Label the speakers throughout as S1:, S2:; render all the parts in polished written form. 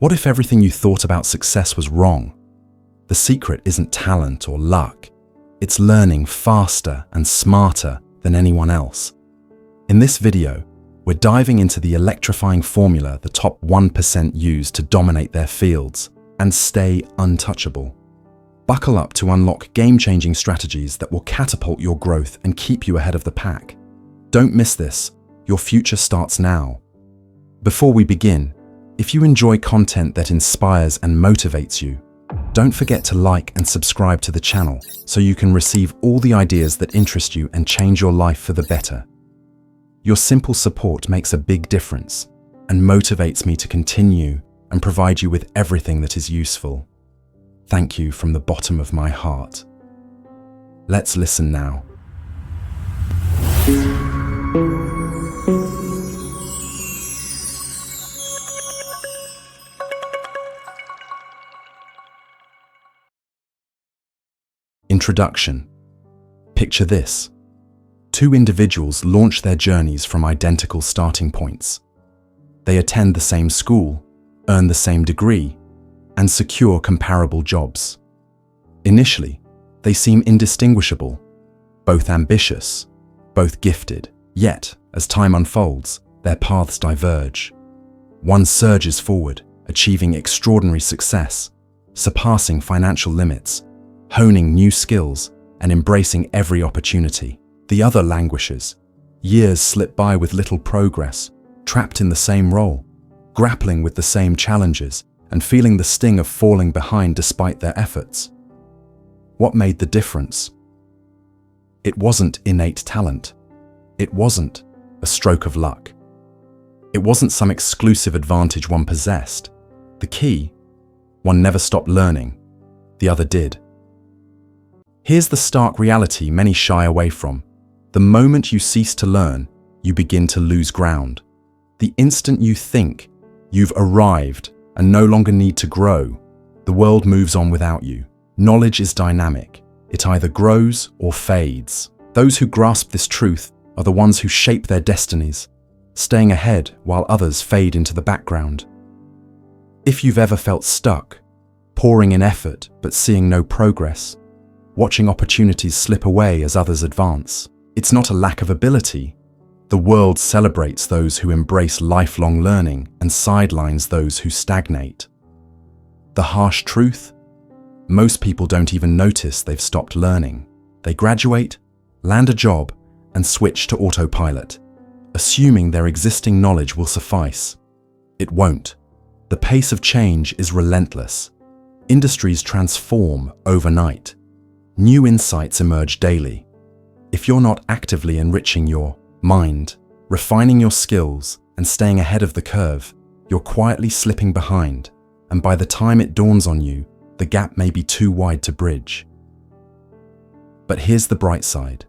S1: What if everything you thought about success was wrong? The secret isn't talent or luck. It's learning faster and smarter than anyone else. In this video, we're diving into the electrifying formula the top 1% use to dominate their fields and stay untouchable. Buckle up to unlock game-changing strategies that will catapult your growth and keep you ahead of the pack. Don't miss this. Your future starts now. Before we begin, if you enjoy content that inspires and motivates you, don't forget to like and subscribe to the channel so you can receive all the ideas that interest you and change your life for the better. Your simple support makes a big difference and motivates me to continue and provide you with everything that is useful. Thank you from the bottom of my heart. Let's listen now. Introduction. Picture this. Two individuals launch their journeys from identical starting points. They attend the same school, earn the same degree, and secure comparable jobs. Initially, they seem indistinguishable, both ambitious, both gifted. Yet, as time unfolds, their paths diverge. One surges forward, achieving extraordinary success, surpassing financial limits, honing new skills, and embracing every opportunity. The other languishes. Years slip by with little progress, trapped in the same role, grappling with the same challenges, and feeling the sting of falling behind despite their efforts. What made the difference? It wasn't innate talent. It wasn't a stroke of luck. It wasn't some exclusive advantage one possessed. The key: one never stopped learning, the other did. Here's the stark reality many shy away from. The moment you cease to learn, you begin to lose ground. The instant you think you've arrived and no longer need to grow, the world moves on without you. Knowledge is dynamic. It either grows or fades. Those who grasp this truth are the ones who shape their destinies, staying ahead while others fade into the background. If you've ever felt stuck, pouring in effort but seeing no progress, watching opportunities slip away as others advance, it's not a lack of ability. The world celebrates those who embrace lifelong learning and sidelines those who stagnate. The harsh truth? Most people don't even notice they've stopped learning. They graduate, land a job, and switch to autopilot, assuming their existing knowledge will suffice. It won't. The pace of change is relentless. Industries transform overnight. New insights emerge daily. If you're not actively enriching your mind, refining your skills, and staying ahead of the curve, you're quietly slipping behind, and by the time it dawns on you, the gap may be too wide to bridge. But here's the bright side.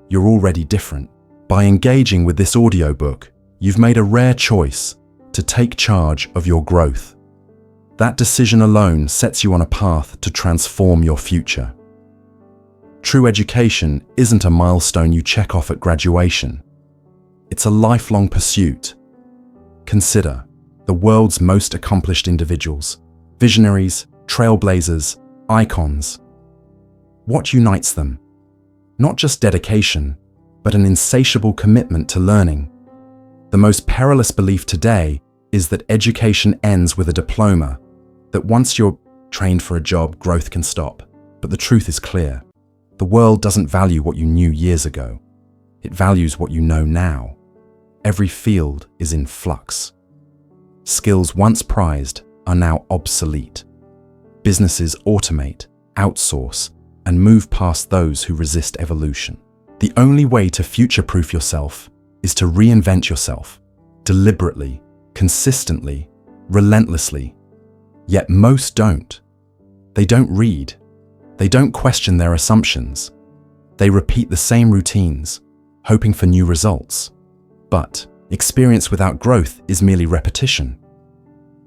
S1: You're already different. By engaging with this audiobook, you've made a rare choice to take charge of your growth. That decision alone sets you on a path to transform your future. True education isn't a milestone you check off at graduation. It's a lifelong pursuit. Consider the world's most accomplished individuals, visionaries, trailblazers, icons. What unites them? Not just dedication, but an insatiable commitment to learning. The most perilous belief today is that education ends with a diploma, that once you're trained for a job, growth can stop. But the truth is clear. The world doesn't value what you knew years ago. It values what you know now. Every field is in flux. Skills once prized are now obsolete. Businesses automate, outsource, and move past those who resist evolution. The only way to future-proof yourself is to reinvent yourself, deliberately, consistently, relentlessly. Yet most don't. They don't read. They don't question their assumptions. They repeat the same routines, hoping for new results. But experience without growth is merely repetition.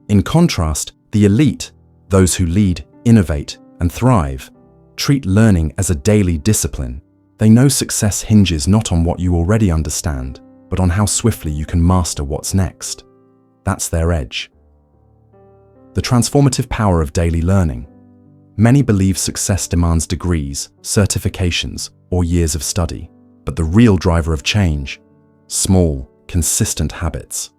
S1: In contrast, the elite, those who lead, innovate, and thrive, treat learning as a daily discipline. They know success hinges not on what you already understand, but on how swiftly you can master what's next. That's their edge. transformative power of daily learning. Many believe success demands degrees, certifications, or years of study, but the real driver of change, small, consistent habits.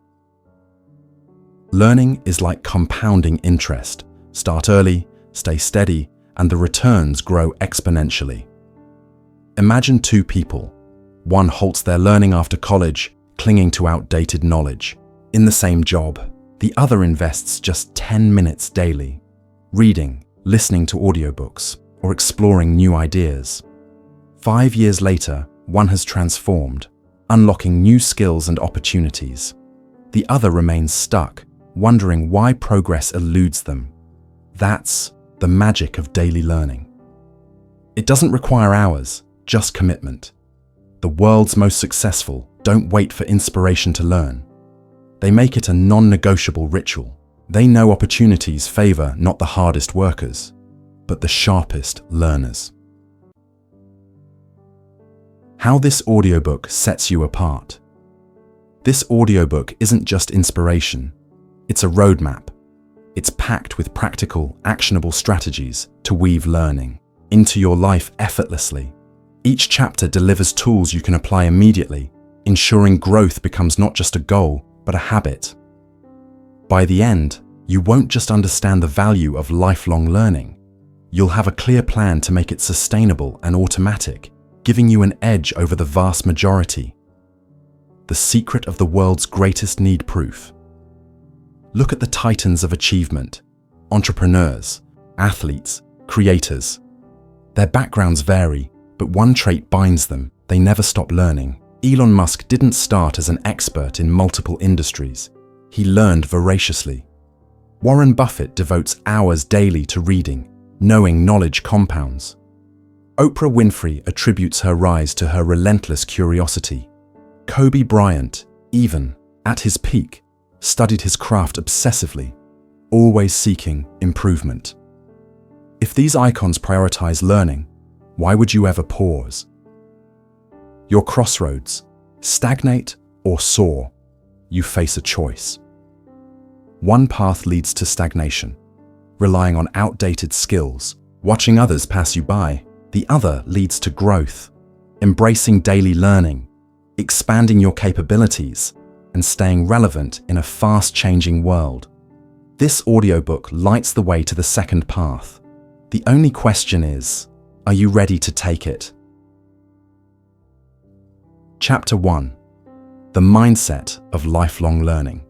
S1: Learning is like compounding interest. Start early, stay steady, and the returns grow exponentially. Imagine two people. One halts their learning after college, clinging to outdated knowledge. In the same job, the other invests just 10 minutes daily, reading, listening to audiobooks, or exploring new ideas. 5 years later, one has transformed, unlocking new skills and opportunities. The other remains stuck, wondering why progress eludes them. That's the magic of daily learning. It doesn't require hours, just commitment. The world's most successful don't wait for inspiration to learn. They make it a non-negotiable ritual. They know opportunities favor not the hardest workers, but the sharpest learners. How this audiobook sets you apart. This audiobook isn't just inspiration, it's a roadmap. It's packed with practical, actionable strategies to weave learning into your life effortlessly. Each chapter delivers tools you can apply immediately, ensuring growth becomes not just a goal, but a habit. By the end, you won't just understand the value of lifelong learning. You'll have a clear plan to make it sustainable and automatic, giving you an edge over the vast majority. The secret of the world's greatest need proof. Look at the titans of achievement: entrepreneurs, athletes, creators. Their backgrounds vary, but one trait binds them: they never stop learning. Elon Musk didn't start as an expert in multiple industries. He learned voraciously. Warren Buffett devotes hours daily to reading, knowing knowledge compounds. Oprah Winfrey attributes her rise to her relentless curiosity. Kobe Bryant, even at his peak, studied his craft obsessively, always seeking improvement. If these icons prioritize learning, why would you ever pause? Your crossroads: stagnate or soar. You face a choice. One path leads to stagnation, relying on outdated skills, watching others pass you by. The other leads to growth, embracing daily learning, expanding your capabilities, and staying relevant in a fast-changing world. This audiobook lights the way to the second path. The only question is, are you ready to take it? Chapter 1: The Mindset of Lifelong Learning.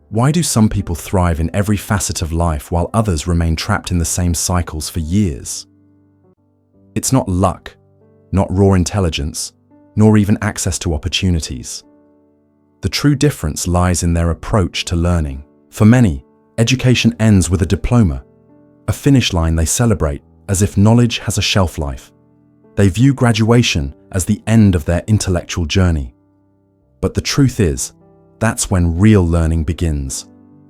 S1: Why do some people thrive in every facet of life while others remain trapped in the same cycles for years? It's not luck, not raw intelligence, nor even access to opportunities. The true difference lies in their approach to learning. For many, education ends with a diploma, a finish line they celebrate as if knowledge has a shelf life. They view graduation as the end of their intellectual journey. But the truth is, that's when real learning begins.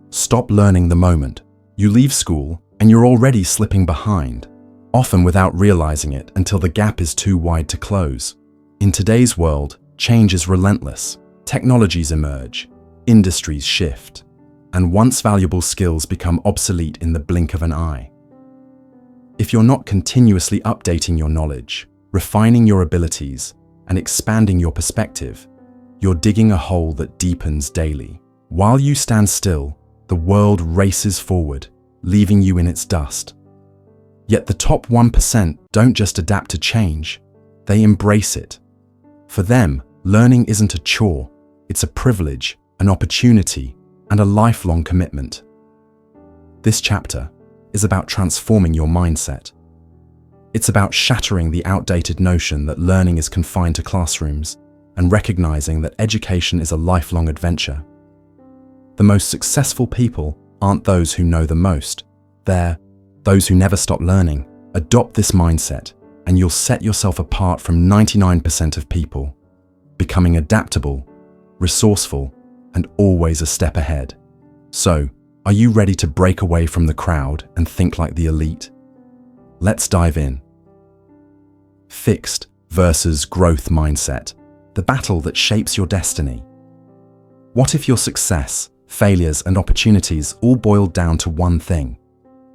S1: Stop learning the moment you leave school and you're already slipping behind, often without realizing it until the gap is too wide to close. In today's world, change is relentless. Technologies emerge, industries shift, and once valuable skills become obsolete in the blink of an eye. If you're not continuously updating your knowledge, refining your abilities, and expanding your perspective, you're digging a hole that deepens daily. While you stand still, the world races forward, leaving you in its dust. Yet the top 1% don't just adapt to change, they embrace it. For them, learning isn't a chore, it's a privilege, an opportunity, and a lifelong commitment. This chapter is about transforming your mindset. It's about shattering the outdated notion that learning is confined to classrooms and recognizing that education is a lifelong adventure. The most successful people aren't those who know the most, they're those who never stop learning. Adopt this mindset, and you'll set yourself apart from 99% of people, becoming adaptable, resourceful, and always a step ahead. So, are you ready to break away from the crowd and think like the elite? Let's dive in. Fixed versus growth mindset, the battle that shapes your destiny. What if your success failures, and opportunities all boil down to one thing: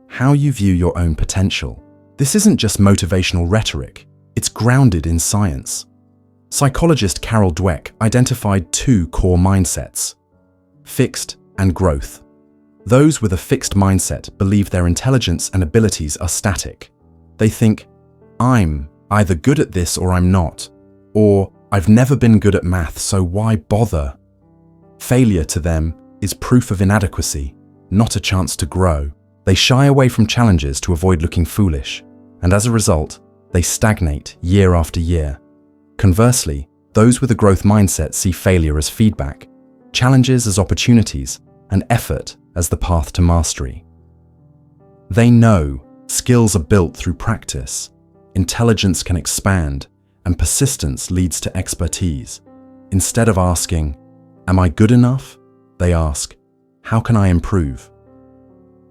S1: how you view your own potential. This isn't just motivational rhetoric, it's grounded in science. Psychologist Carol Dweck identified two core mindsets: fixed and growth. Those with a fixed mindset believe their intelligence and abilities are static. They think, I'm either good at this or I'm not, or I've never been good at math, so why bother? Failure to them is proof of inadequacy, not a chance to grow. They shy away from challenges to avoid looking foolish, and as a result, they stagnate year after year. Conversely, those with a growth mindset see failure as feedback, challenges as opportunities, and effort as the path to mastery. They know skills are built through practice, intelligence can expand, and persistence leads to expertise. Instead of asking, "Am I good enough?" they ask, "How can I improve?"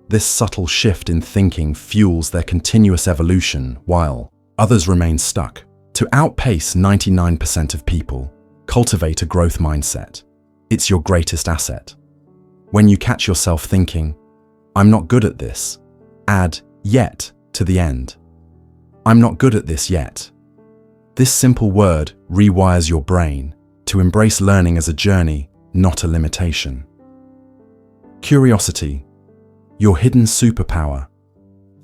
S1: This subtle shift in thinking fuels their continuous evolution while others remain stuck. To outpace 99% of people, cultivate a growth mindset. It's your greatest asset. When you catch yourself thinking, "I'm not good at this," add "yet" to the end. I'm not good at this yet. This simple word rewires your brain to embrace learning as a journey, not a limitation. Curiosity, your hidden superpower.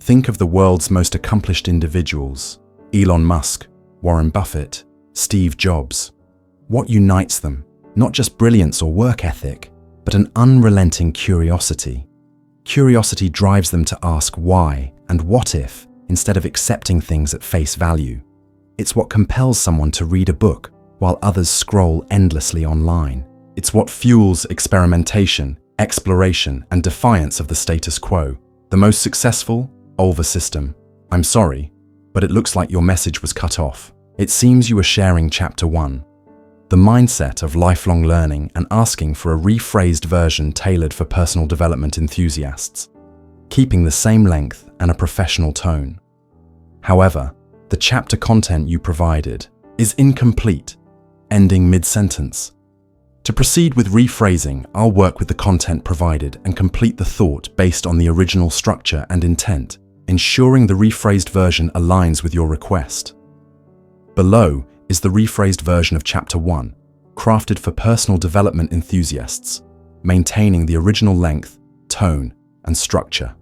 S1: Think of the world's most accomplished individuals: Elon Musk, Warren Buffett, Steve Jobs. What unites them? Not just brilliance or work ethic, but an unrelenting curiosity. Curiosity drives them to ask why and what if instead of accepting things at face value. It's what compels someone to read a book while others scroll endlessly online. It's what fuels experimentation, exploration, and defiance of the status quo. The most successful, Olver system. I'm sorry, but it looks like your message was cut off. It seems you were sharing chapter 1. The mindset of lifelong learning and asking for a rephrased version tailored for personal development enthusiasts, keeping the same length and a professional tone. However, the chapter content you provided is incomplete, ending mid-sentence. To proceed with rephrasing, I'll work with the content provided and complete the thought based on the original structure and intent, ensuring the rephrased version aligns with your request. Below is the rephrased version of Chapter 1, crafted for personal development enthusiasts, maintaining the original length, tone, and structure.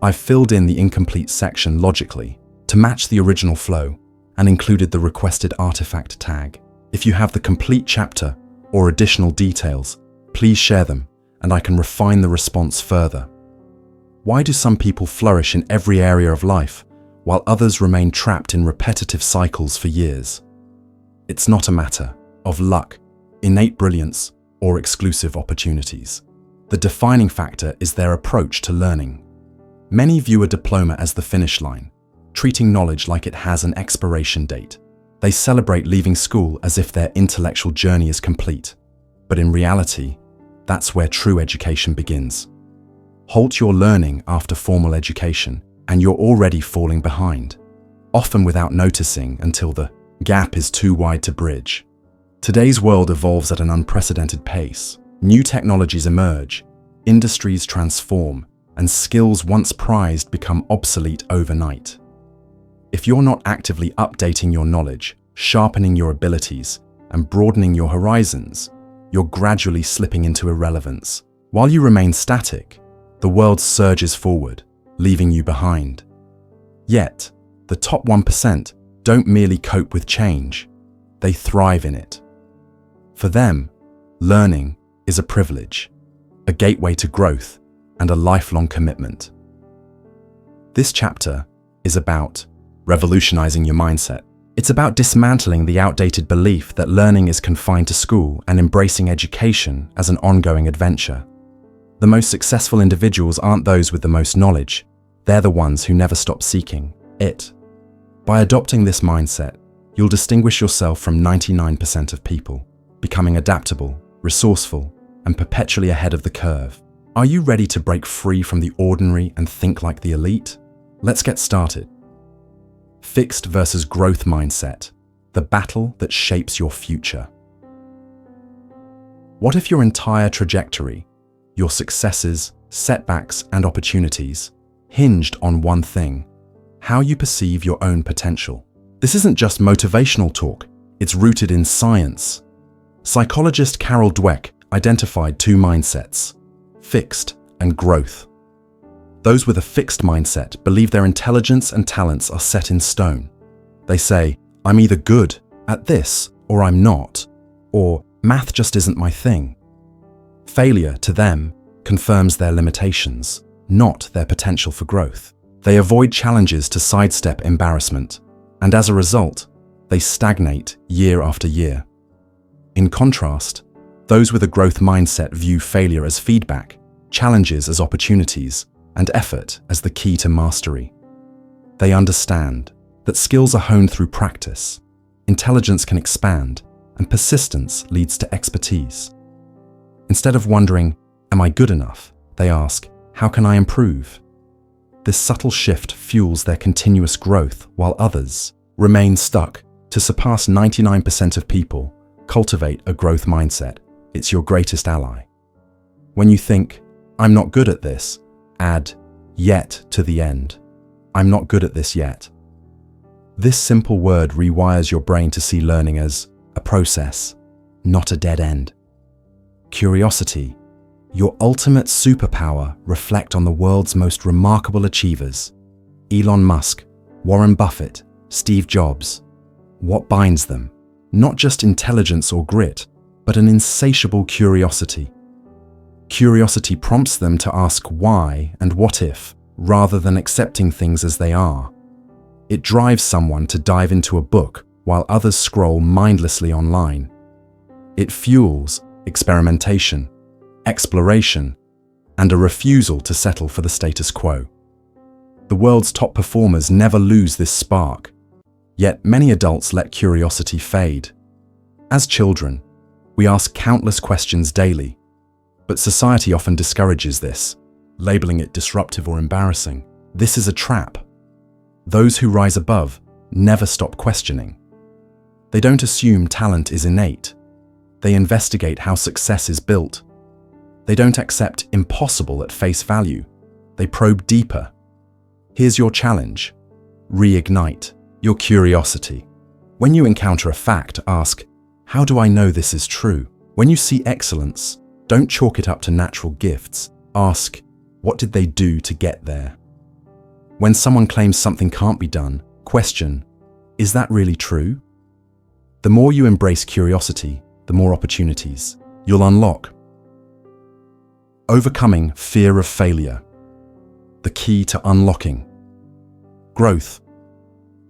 S1: I've filled in the incomplete section logically to match the original flow and included the requested artifact tag. If you have the complete chapter or additional details, please share them and I can refine the response further. Why do some people flourish in every area of life while others remain trapped in repetitive cycles for years? It's not a matter of luck, innate brilliance, or exclusive opportunities. The defining factor is their approach to learning. Many view a diploma as the finish line, treating knowledge like it has an expiration date. They celebrate leaving school as if their intellectual journey is complete. But in reality, that's where true education begins. Halt your learning after formal education, and you're already falling behind, often without noticing until the gap is too wide to bridge. Today's world evolves at an unprecedented pace. New technologies emerge, industries transform, and skills once prized become obsolete overnight. If you're not actively updating your knowledge, sharpening your abilities, and broadening your horizons, you're gradually slipping into irrelevance. While you remain static, the world surges forward, leaving you behind. Yet, the top 1% don't merely cope with change, they thrive in it. For them, learning is a privilege, a gateway to growth, and a lifelong commitment. This chapter is about revolutionizing your mindset. It's about dismantling the outdated belief that learning is confined to school and embracing education as an ongoing adventure. The most successful individuals aren't those with the most knowledge, they're the ones who never stop seeking it. By adopting this mindset, you'll distinguish yourself from 99% of people, becoming adaptable, resourceful, and perpetually ahead of the curve. Are you ready to break free from the ordinary and think like the elite? Let's get started. Fixed versus growth mindset, the battle that shapes your future. What if your entire trajectory your successes, setbacks, and opportunities, hinged on one thing: how you perceive your own potential. This isn't just motivational talk, it's rooted in science. Psychologist Carol Dweck identified two mindsets: fixed and growth. Those with a fixed mindset believe their intelligence and talents are set in stone. They say, I'm either good at this or I'm not, or math just isn't my thing. Failure, to them, confirms their limitations, not their potential for growth. They avoid challenges to sidestep embarrassment, and as a result, they stagnate year after year. In contrast, those with a growth mindset view failure as feedback, challenges as opportunities, and effort as the key to mastery. They understand that skills are honed through practice, intelligence can expand, and persistence leads to expertise. Instead of wondering, am I good enough? They ask, how can I improve? This subtle shift fuels their continuous growth, while others remain stuck. To surpass 99% of people, cultivate a growth mindset. It's your greatest ally. When you think, I'm not good at this, add yet to the end. I'm not good at this yet. This simple word rewires your brain to see learning as a process, not a dead end. Curiosity, your ultimate superpower. Reflect on the world's most remarkable achievers: Elon Musk, Warren Buffett, Steve Jobs. What binds them? Not just intelligence or grit, but an insatiable curiosity. Curiosity prompts them to ask why and what if, rather than accepting things as they are. It drives someone to dive into a book while others scroll mindlessly online. It fuels experimentation, exploration, and a refusal to settle for the status quo. The world's top performers never lose this spark, yet many adults let curiosity fade. As children, we ask countless questions daily, but society often discourages this, labeling it disruptive or embarrassing. This is a trap. Those who rise above never stop questioning. They don't assume talent is innate. They investigate how success is built. They don't accept impossible at face value. They probe deeper. Here's your challenge: reignite your curiosity. When you encounter a fact, ask, how do I know this is true? When you see excellence, don't chalk it up to natural gifts. Ask, what did they do to get there? When someone claims something can't be done, question, is that really true? The more you embrace curiosity, the more opportunities you'll unlock. Overcoming fear of failure. The key to unlocking growth.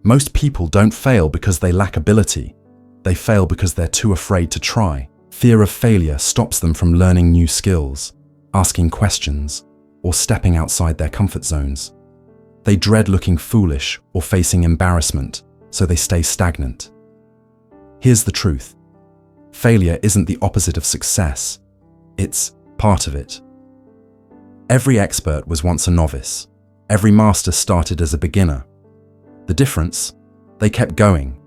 S1: Most people don't fail because they lack ability. They fail because they're too afraid to try. Fear of failure stops them from learning new skills, asking questions, or stepping outside their comfort zones. They dread looking foolish or facing embarrassment, so they stay stagnant. Here's the truth: failure isn't the opposite of success, it's part of it. Every expert was once a novice. Every master started as a beginner. The difference? They kept going.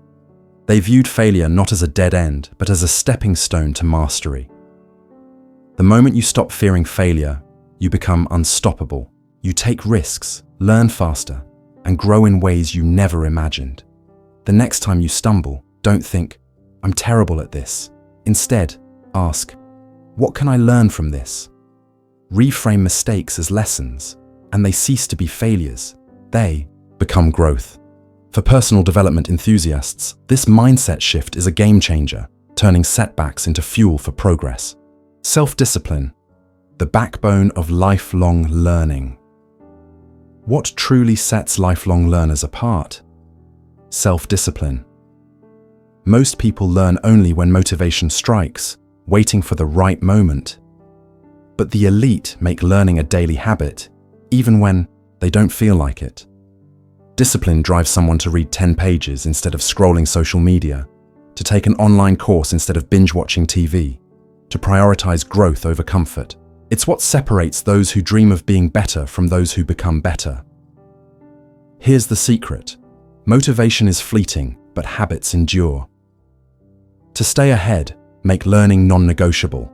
S1: They viewed failure not as a dead end, but as a stepping stone to mastery. The moment you stop fearing failure, you become unstoppable. You take risks, learn faster, and grow in ways you never imagined. The next time you stumble, don't think, I'm terrible at this. Instead, ask, what can I learn from this? Reframe mistakes as lessons, and they cease to be failures. They become growth. For personal development enthusiasts, this mindset shift is a game changer, turning setbacks into fuel for progress. Self-discipline, the backbone of lifelong learning. What truly sets lifelong learners apart? Self-discipline. Most people learn only when motivation strikes, waiting for the right moment. But the elite make learning a daily habit, even when they don't feel like it. Discipline drives someone to read 10 pages instead of scrolling social media, to take an online course instead of binge-watching TV, to prioritize growth over comfort. It's what separates those who dream of being better from those who become better. Here's the secret: motivation is fleeting, but habits endure. To stay ahead, make learning non-negotiable.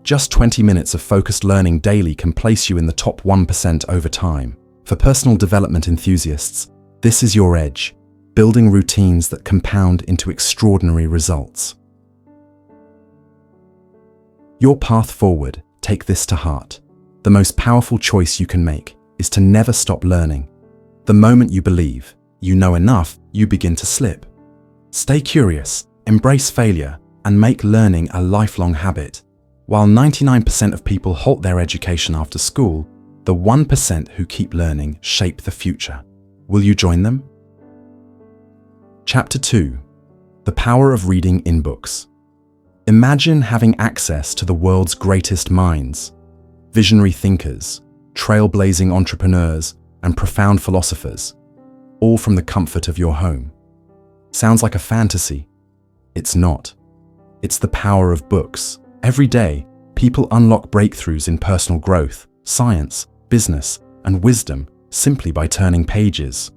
S1: Just 20 minutes of focused learning daily can place you in the top 1% over time. For personal development enthusiasts, this is your edge, building routines that compound into extraordinary results. Your path forward, take this to heart. The most powerful choice you can make is to never stop learning. The moment you believe you know enough, you begin to slip. Stay curious, embrace failure, and make learning a lifelong habit. While 99% of people halt their education after school, the 1% who keep learning shape the future. Will you join them? Chapter 2. The Power of Reading in Books. Imagine having access to the world's greatest minds, visionary thinkers, trailblazing entrepreneurs, and profound philosophers, all from the comfort of your home. Sounds like a fantasy. It's not. It's the power of books. Every day, people unlock breakthroughs in personal growth, science, business, and wisdom simply by turning pages.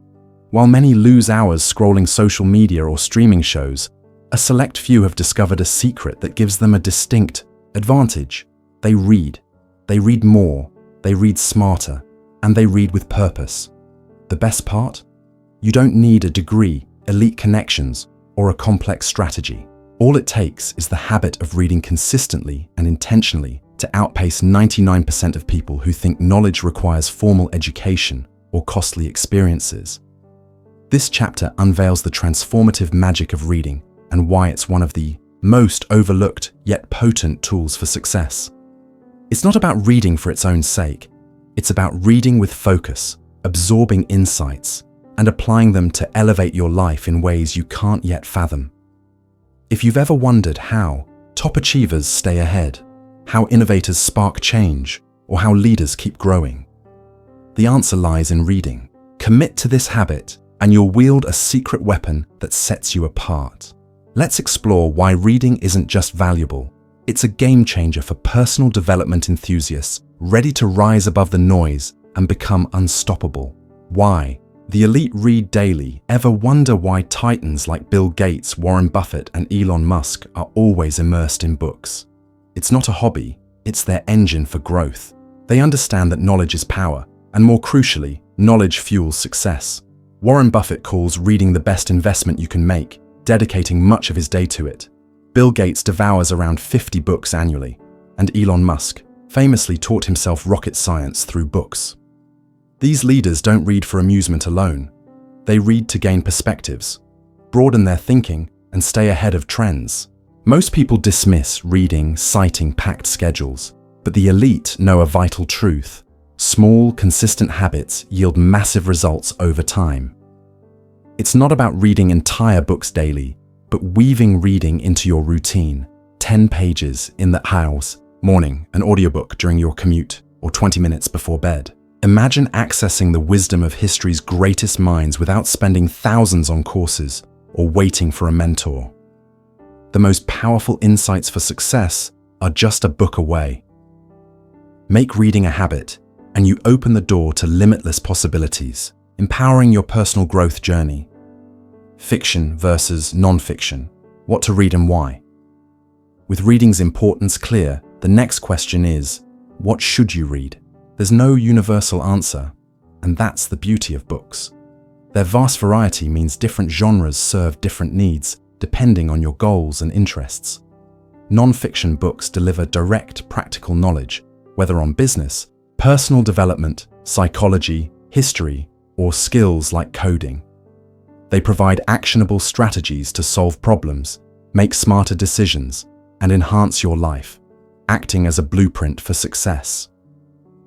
S1: While many lose hours scrolling social media or streaming shows, a select few have discovered a secret that gives them a distinct advantage. They read. They read more. They read smarter. And they read with purpose. The best part? You don't need a degree, elite connections, or a complex strategy. All it takes is the habit of reading consistently and intentionally to outpace 99% of people who think knowledge requires formal education or costly experiences. This chapter unveils the transformative magic of reading and why it's one of the most overlooked yet potent tools for success. It's not about reading for its own sake. It's about reading with focus, absorbing insights, and applying them to elevate your life in ways you can't yet fathom. If you've ever wondered how top achievers stay ahead, how innovators spark change, or how leaders keep growing, the answer lies in reading. Commit to this habit, and you'll wield a secret weapon that sets you apart. Let's explore why reading isn't just valuable. It's a game changer for personal development enthusiasts ready to rise above the noise and become unstoppable. Why? The elite read daily. Ever wonder why titans like Bill Gates, Warren Buffett, and Elon Musk are always immersed in books? It's not a hobby, it's their engine for growth. They understand that knowledge is power, and more crucially, knowledge fuels success. Warren Buffett calls reading the best investment you can make, dedicating much of his day to it. Bill Gates devours around 50 books annually, and Elon Musk famously taught himself rocket science through books. These leaders don't read for amusement alone. They read to gain perspectives, broaden their thinking, and stay ahead of trends. Most people dismiss reading, citing packed schedules, but the elite know a vital truth. Small, consistent habits yield massive results over time. It's not about reading entire books daily, but weaving reading into your routine. 10 pages in the house, morning, an audiobook during your commute, or 20 minutes before bed. Imagine accessing the wisdom of history's greatest minds without spending thousands on courses or waiting for a mentor. The most powerful insights for success are just a book away. Make reading a habit, and you open the door to limitless possibilities, empowering your personal growth journey. Fiction versus non-fiction. What to read and why. With reading's importance clear, the next question is, what should you read? There's no universal answer, and that's the beauty of books. Their vast variety means different genres serve different needs, depending on your goals and interests. Non-fiction books deliver direct, practical knowledge, whether on business, personal development, psychology, history, or skills like coding. They provide actionable strategies to solve problems, make smarter decisions, and enhance your life, acting as a blueprint for success.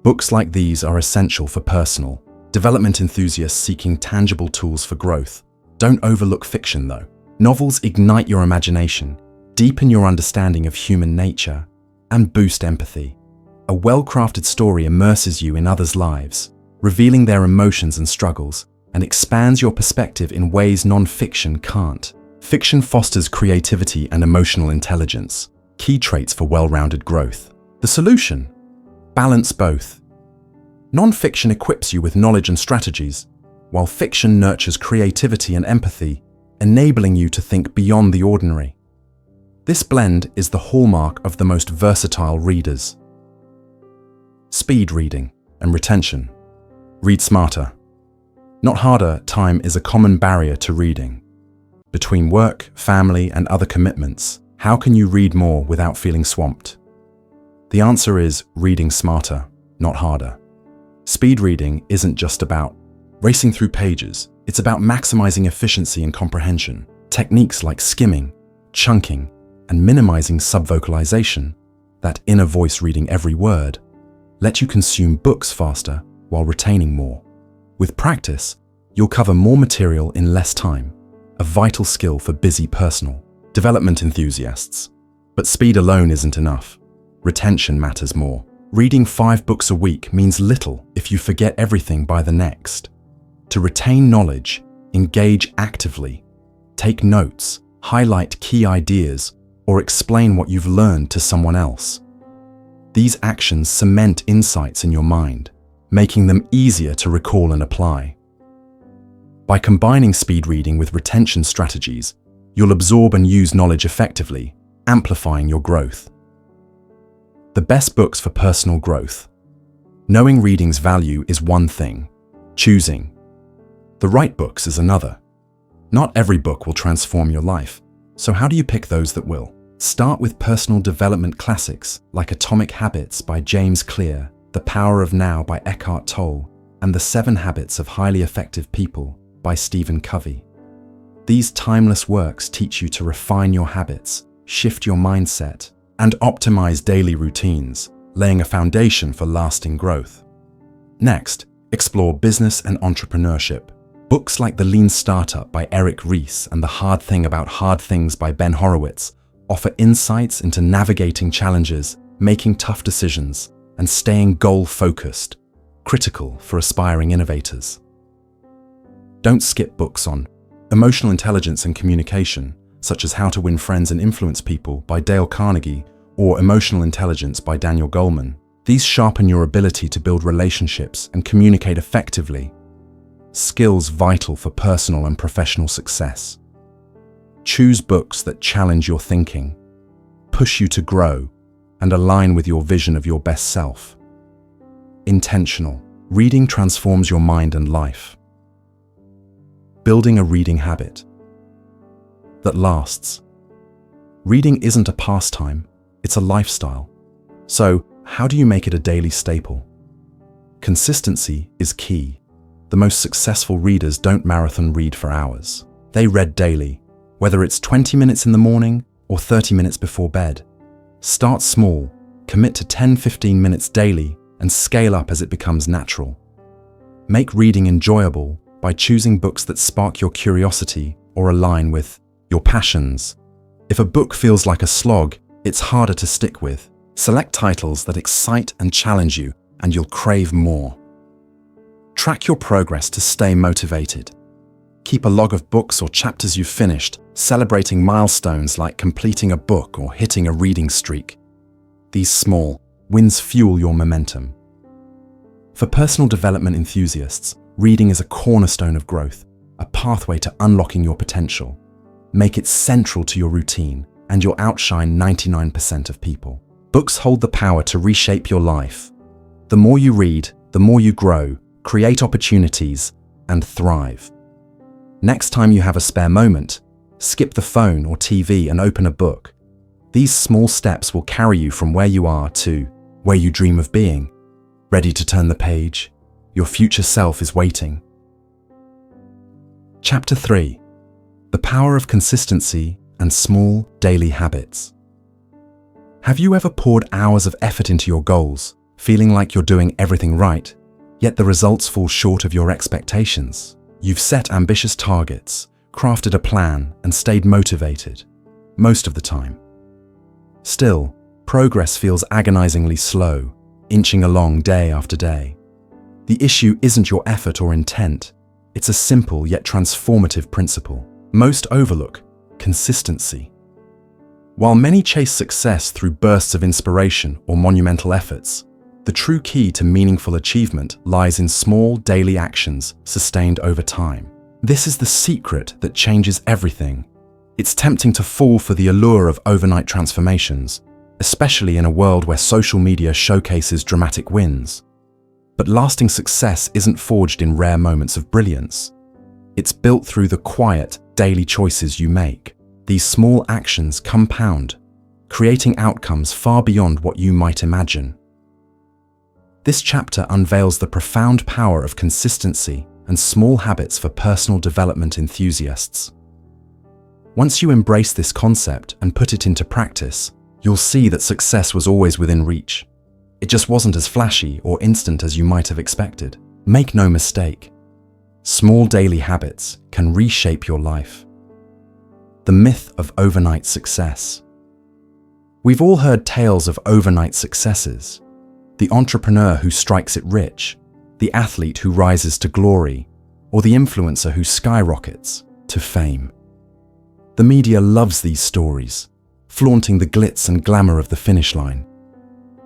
S1: Books like these are essential for personal development enthusiasts seeking tangible tools for growth. Don't overlook fiction, though. Novels ignite your imagination, deepen your understanding of human nature, and boost empathy. A well-crafted story immerses you in others' lives, revealing their emotions and struggles, and expands your perspective in ways non-fiction can't. Fiction fosters creativity and emotional intelligence, key traits for well-rounded growth. The solution? Balance both. Non-fiction equips you with knowledge and strategies, while fiction nurtures creativity and empathy, enabling you to think beyond the ordinary. This blend is the hallmark of the most versatile readers. Speed reading and retention. Read smarter. Not harder time is a common barrier to reading. Between work, family, and other commitments, how can you read more without feeling swamped? The answer is reading smarter, not harder. Speed reading isn't just about racing through pages. It's about maximizing efficiency and comprehension. Techniques like skimming, chunking, and minimizing subvocalization, that inner voice reading every word, let you consume books faster while retaining more. With practice, you'll cover more material in less time, a vital skill for busy personal development enthusiasts. But speed alone isn't enough. Retention matters more. Reading 5 books a week means little if you forget everything by the next. To retain knowledge, engage actively, take notes, highlight key ideas, or explain what you've learned to someone else. These actions cement insights in your mind, making them easier to recall and apply. By combining speed reading with retention strategies, you'll absorb and use knowledge effectively, amplifying your growth. The best books for personal growth. Knowing reading's value is one thing. Choosing the right books is another. Not every book will transform your life, so how do you pick those that will? Start with personal development classics like Atomic Habits by James Clear, The Power of Now by Eckhart Tolle, and The 7 Habits of Highly Effective People by Stephen Covey. These timeless works teach you to refine your habits, shift your mindset, and optimize daily routines, laying a foundation for lasting growth. Next, explore business and entrepreneurship. Books like The Lean Startup by Eric Ries and The Hard Thing About Hard Things by Ben Horowitz offer insights into navigating challenges, making tough decisions, and staying goal-focused, critical for aspiring innovators. Don't skip books on emotional intelligence and communication, such as How to Win Friends and Influence People by Dale Carnegie or Emotional Intelligence by Daniel Goleman. These sharpen your ability to build relationships and communicate effectively, skills vital for personal and professional success. Choose books that challenge your thinking, push you to grow, and align with your vision of your best self. Intentional. Reading transforms your mind and life. Building a reading habit that lasts. Reading isn't a pastime, it's a lifestyle. So, how do you make it a daily staple? Consistency is key. The most successful readers don't marathon read for hours. They read daily, whether it's 20 minutes in the morning or 30 minutes before bed. Start small, commit to 10-15 minutes daily, and scale up as it becomes natural. Make reading enjoyable by choosing books that spark your curiosity or align with your passions. If a book feels like a slog, it's harder to stick with. Select titles that excite and challenge you, and you'll crave more. Track your progress to stay motivated. Keep a log of books or chapters you've finished, celebrating milestones like completing a book or hitting a reading streak. These small wins fuel your momentum. For personal development enthusiasts, reading is a cornerstone of growth, a pathway to unlocking your potential. Make it central to your routine, and you'll outshine 99% of people. Books hold the power to reshape your life. The more you read, the more you grow, create opportunities, and thrive. Next time you have a spare moment, skip the phone or TV and open a book. These small steps will carry you from where you are to where you dream of being. Ready to turn the page? Your future self is waiting. Chapter 3. The Power of Consistency and Small Daily Habits. Have you ever poured hours of effort into your goals, feeling like you're doing everything right, yet the results fall short of your expectations? You've set ambitious targets, crafted a plan, and stayed motivated, most of the time. Still, progress feels agonizingly slow, inching along day after day. The issue isn't your effort or intent, it's a simple yet transformative principle. Most overlook consistency. While many chase success through bursts of inspiration or monumental efforts, the true key to meaningful achievement lies in small daily actions sustained over time. This is the secret that changes everything. It's tempting to fall for the allure of overnight transformations, especially in a world where social media showcases dramatic wins. But lasting success isn't forged in rare moments of brilliance. It's built through the quiet, daily choices you make. These small actions compound, creating outcomes far beyond what you might imagine. This chapter unveils the profound power of consistency and small habits for personal development enthusiasts. Once you embrace this concept and put it into practice, you'll see that success was always within reach. It just wasn't as flashy or instant as you might have expected. Make no mistake, small daily habits can reshape your life. The myth of overnight success. We've all heard tales of overnight successes. The entrepreneur who strikes it rich, the athlete who rises to glory, or the influencer who skyrockets to fame. The media loves these stories, flaunting the glitz and glamour of the finish line.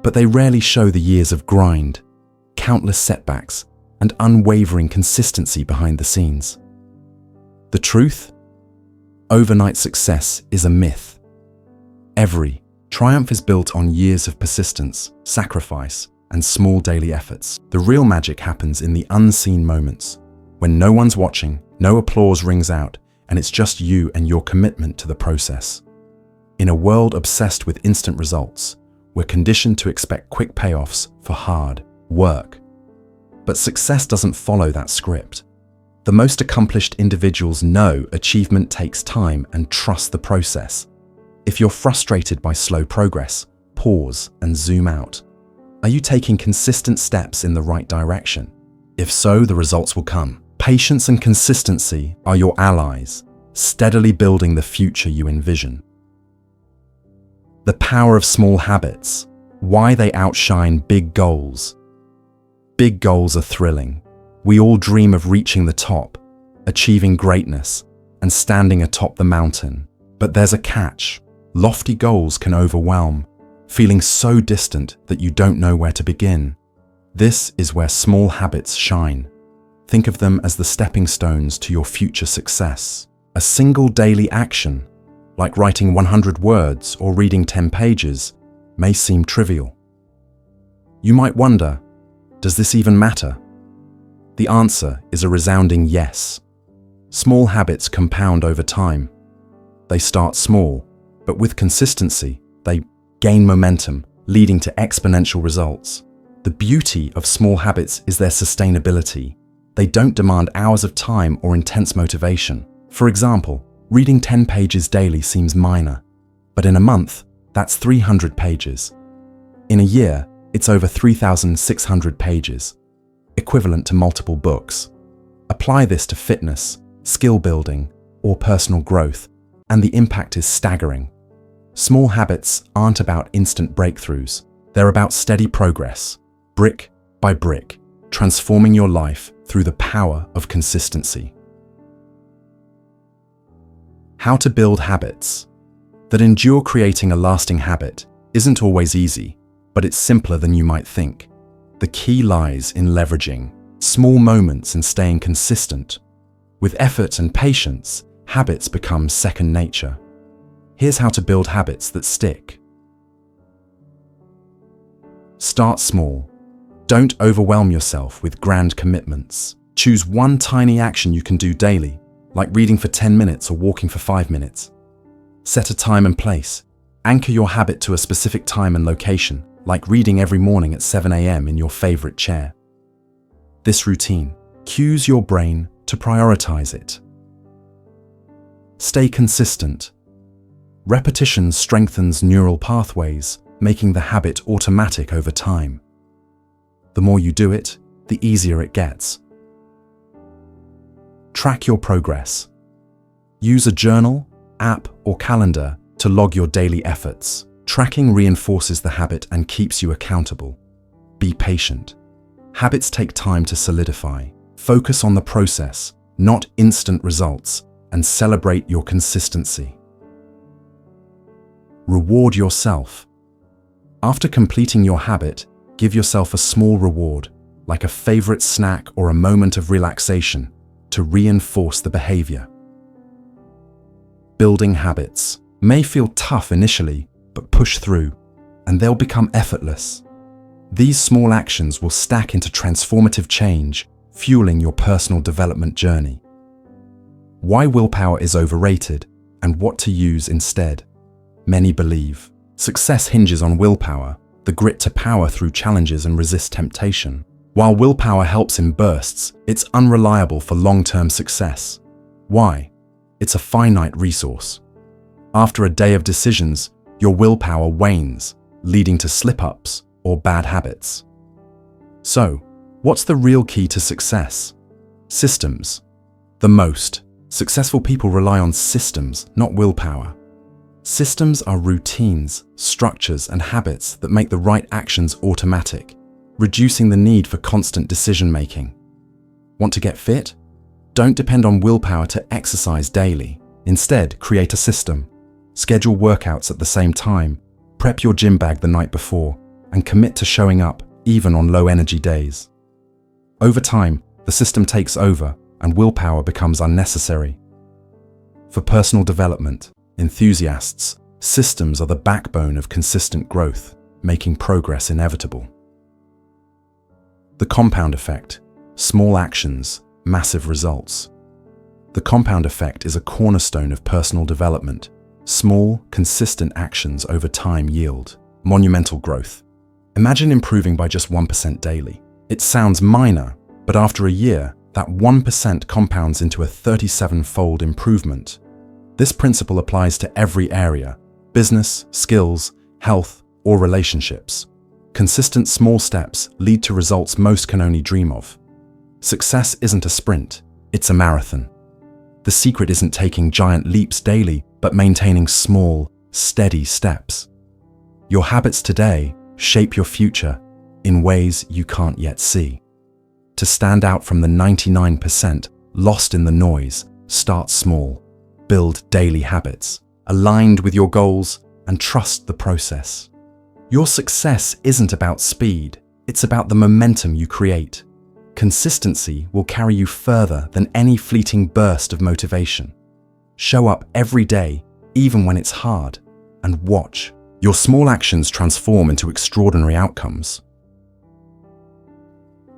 S1: But they rarely show the years of grind, countless setbacks, and unwavering consistency behind the scenes. The truth? Overnight success is a myth. Every triumph is built on years of persistence, sacrifice, and small daily efforts. The real magic happens in the unseen moments, when no one's watching, no applause rings out, and it's just you and your commitment to the process. In a world obsessed with instant results, we're conditioned to expect quick payoffs for hard work. But success doesn't follow that script. The most accomplished individuals know achievement takes time and trust the process. If you're frustrated by slow progress, pause and zoom out. Are you taking consistent steps in the right direction? If so, the results will come. Patience and consistency are your allies, steadily building the future you envision. The power of small habits, why they outshine big goals. Big goals are thrilling. We all dream of reaching the top, achieving greatness, and standing atop the mountain. But there's a catch. Lofty goals can overwhelm, feeling so distant that you don't know where to begin. This is where small habits shine. Think of them as the stepping stones to your future success. A single daily action, like writing 100 words or reading 10 pages, may seem trivial. You might wonder, does this even matter? The answer is a resounding yes. Small habits compound over time. They start small, but with consistency, they gain momentum, leading to exponential results. The beauty of small habits is their sustainability. They don't demand hours of time or intense motivation. For example, reading 10 pages daily seems minor, but in a month, that's 300 pages. In a year, it's over 3,600 pages, equivalent to multiple books. Apply this to fitness, skill building, or personal growth, and the impact is staggering. Small habits aren't about instant breakthroughs. They're about steady progress, brick by brick, transforming your life through the power of consistency. How to build habits that endure. Creating a lasting habit isn't always easy, but it's simpler than you might think. The key lies in leveraging small moments and staying consistent. With effort and patience, habits become second nature. Here's how to build habits that stick. Start small. Don't overwhelm yourself with grand commitments. Choose one tiny action you can do daily, like reading for 10 minutes or walking for 5 minutes. Set a time and place. Anchor your habit to a specific time and location, like reading every morning at 7 a.m. in your favorite chair. This routine cues your brain to prioritize it. Stay consistent. Repetition strengthens neural pathways, making the habit automatic over time. The more you do it, the easier it gets. Track your progress. Use a journal, app, or calendar to log your daily efforts. Tracking reinforces the habit and keeps you accountable. Be patient. Habits take time to solidify. Focus on the process, not instant results, and celebrate your consistency. Reward yourself. After completing your habit, give yourself a small reward, like a favorite snack or a moment of relaxation, to reinforce the behavior. building habits, may feel tough initially, but push through, and they'll become effortless. These small actions will stack into transformative change, fueling your personal development journey. Why willpower is overrated and what to use instead. Many believe success hinges on willpower, the grit to power through challenges and resist temptation. While willpower helps in bursts, it's unreliable for long-term success. Why? It's a finite resource. After a day of decisions, your willpower wanes, leading to slip-ups or bad habits. So, what's the real key to success? Systems. The most successful people rely on systems, not willpower. Systems are routines, structures, and habits that make the right actions automatic, reducing the need for constant decision-making. Want to get fit? Don't depend on willpower to exercise daily. Instead, create a system. Schedule workouts at the same time, prep your gym bag the night before, and commit to showing up even on low-energy days. Over time, the system takes over and willpower becomes unnecessary. For personal development enthusiasts, systems are the backbone of consistent growth, making progress inevitable. The compound effect. Small actions, massive results. The compound effect is a cornerstone of personal development. Small, consistent actions over time yield monumental growth. Imagine improving by just 1% daily. It sounds minor, but after a year, that 1% compounds into a 37-fold improvement. This principle applies to every area: business, skills, health, or relationships. Consistent small steps lead to results most can only dream of. Success isn't a sprint, it's a marathon. The secret isn't taking giant leaps daily, but maintaining small, steady steps. Your habits today shape your future in ways you can't yet see. To stand out from the 99% lost in the noise, start small. Build daily habits, aligned with your goals, and trust the process. Your success isn't about speed, it's about the momentum you create. Consistency will carry you further than any fleeting burst of motivation. Show up every day, even when it's hard, and watch. Your small actions transform into extraordinary outcomes.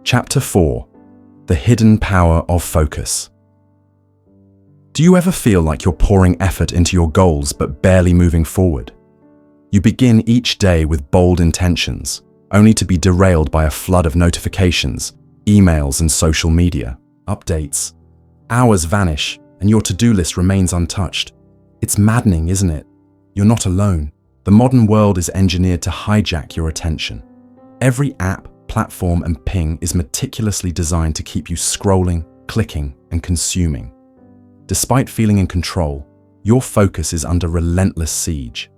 S1: Chapter 4. The Hidden Power of Focus. Do you ever feel like you're pouring effort into your goals but barely moving forward? You begin each day with bold intentions, only to be derailed by a flood of notifications, emails, and social media updates. Hours vanish, and your to-do list remains untouched. It's maddening, isn't it? You're not alone. The modern world is engineered to hijack your attention. Every app, platform, and ping is meticulously designed to keep you scrolling, clicking, and consuming. Despite feeling in control, your focus is under relentless siege.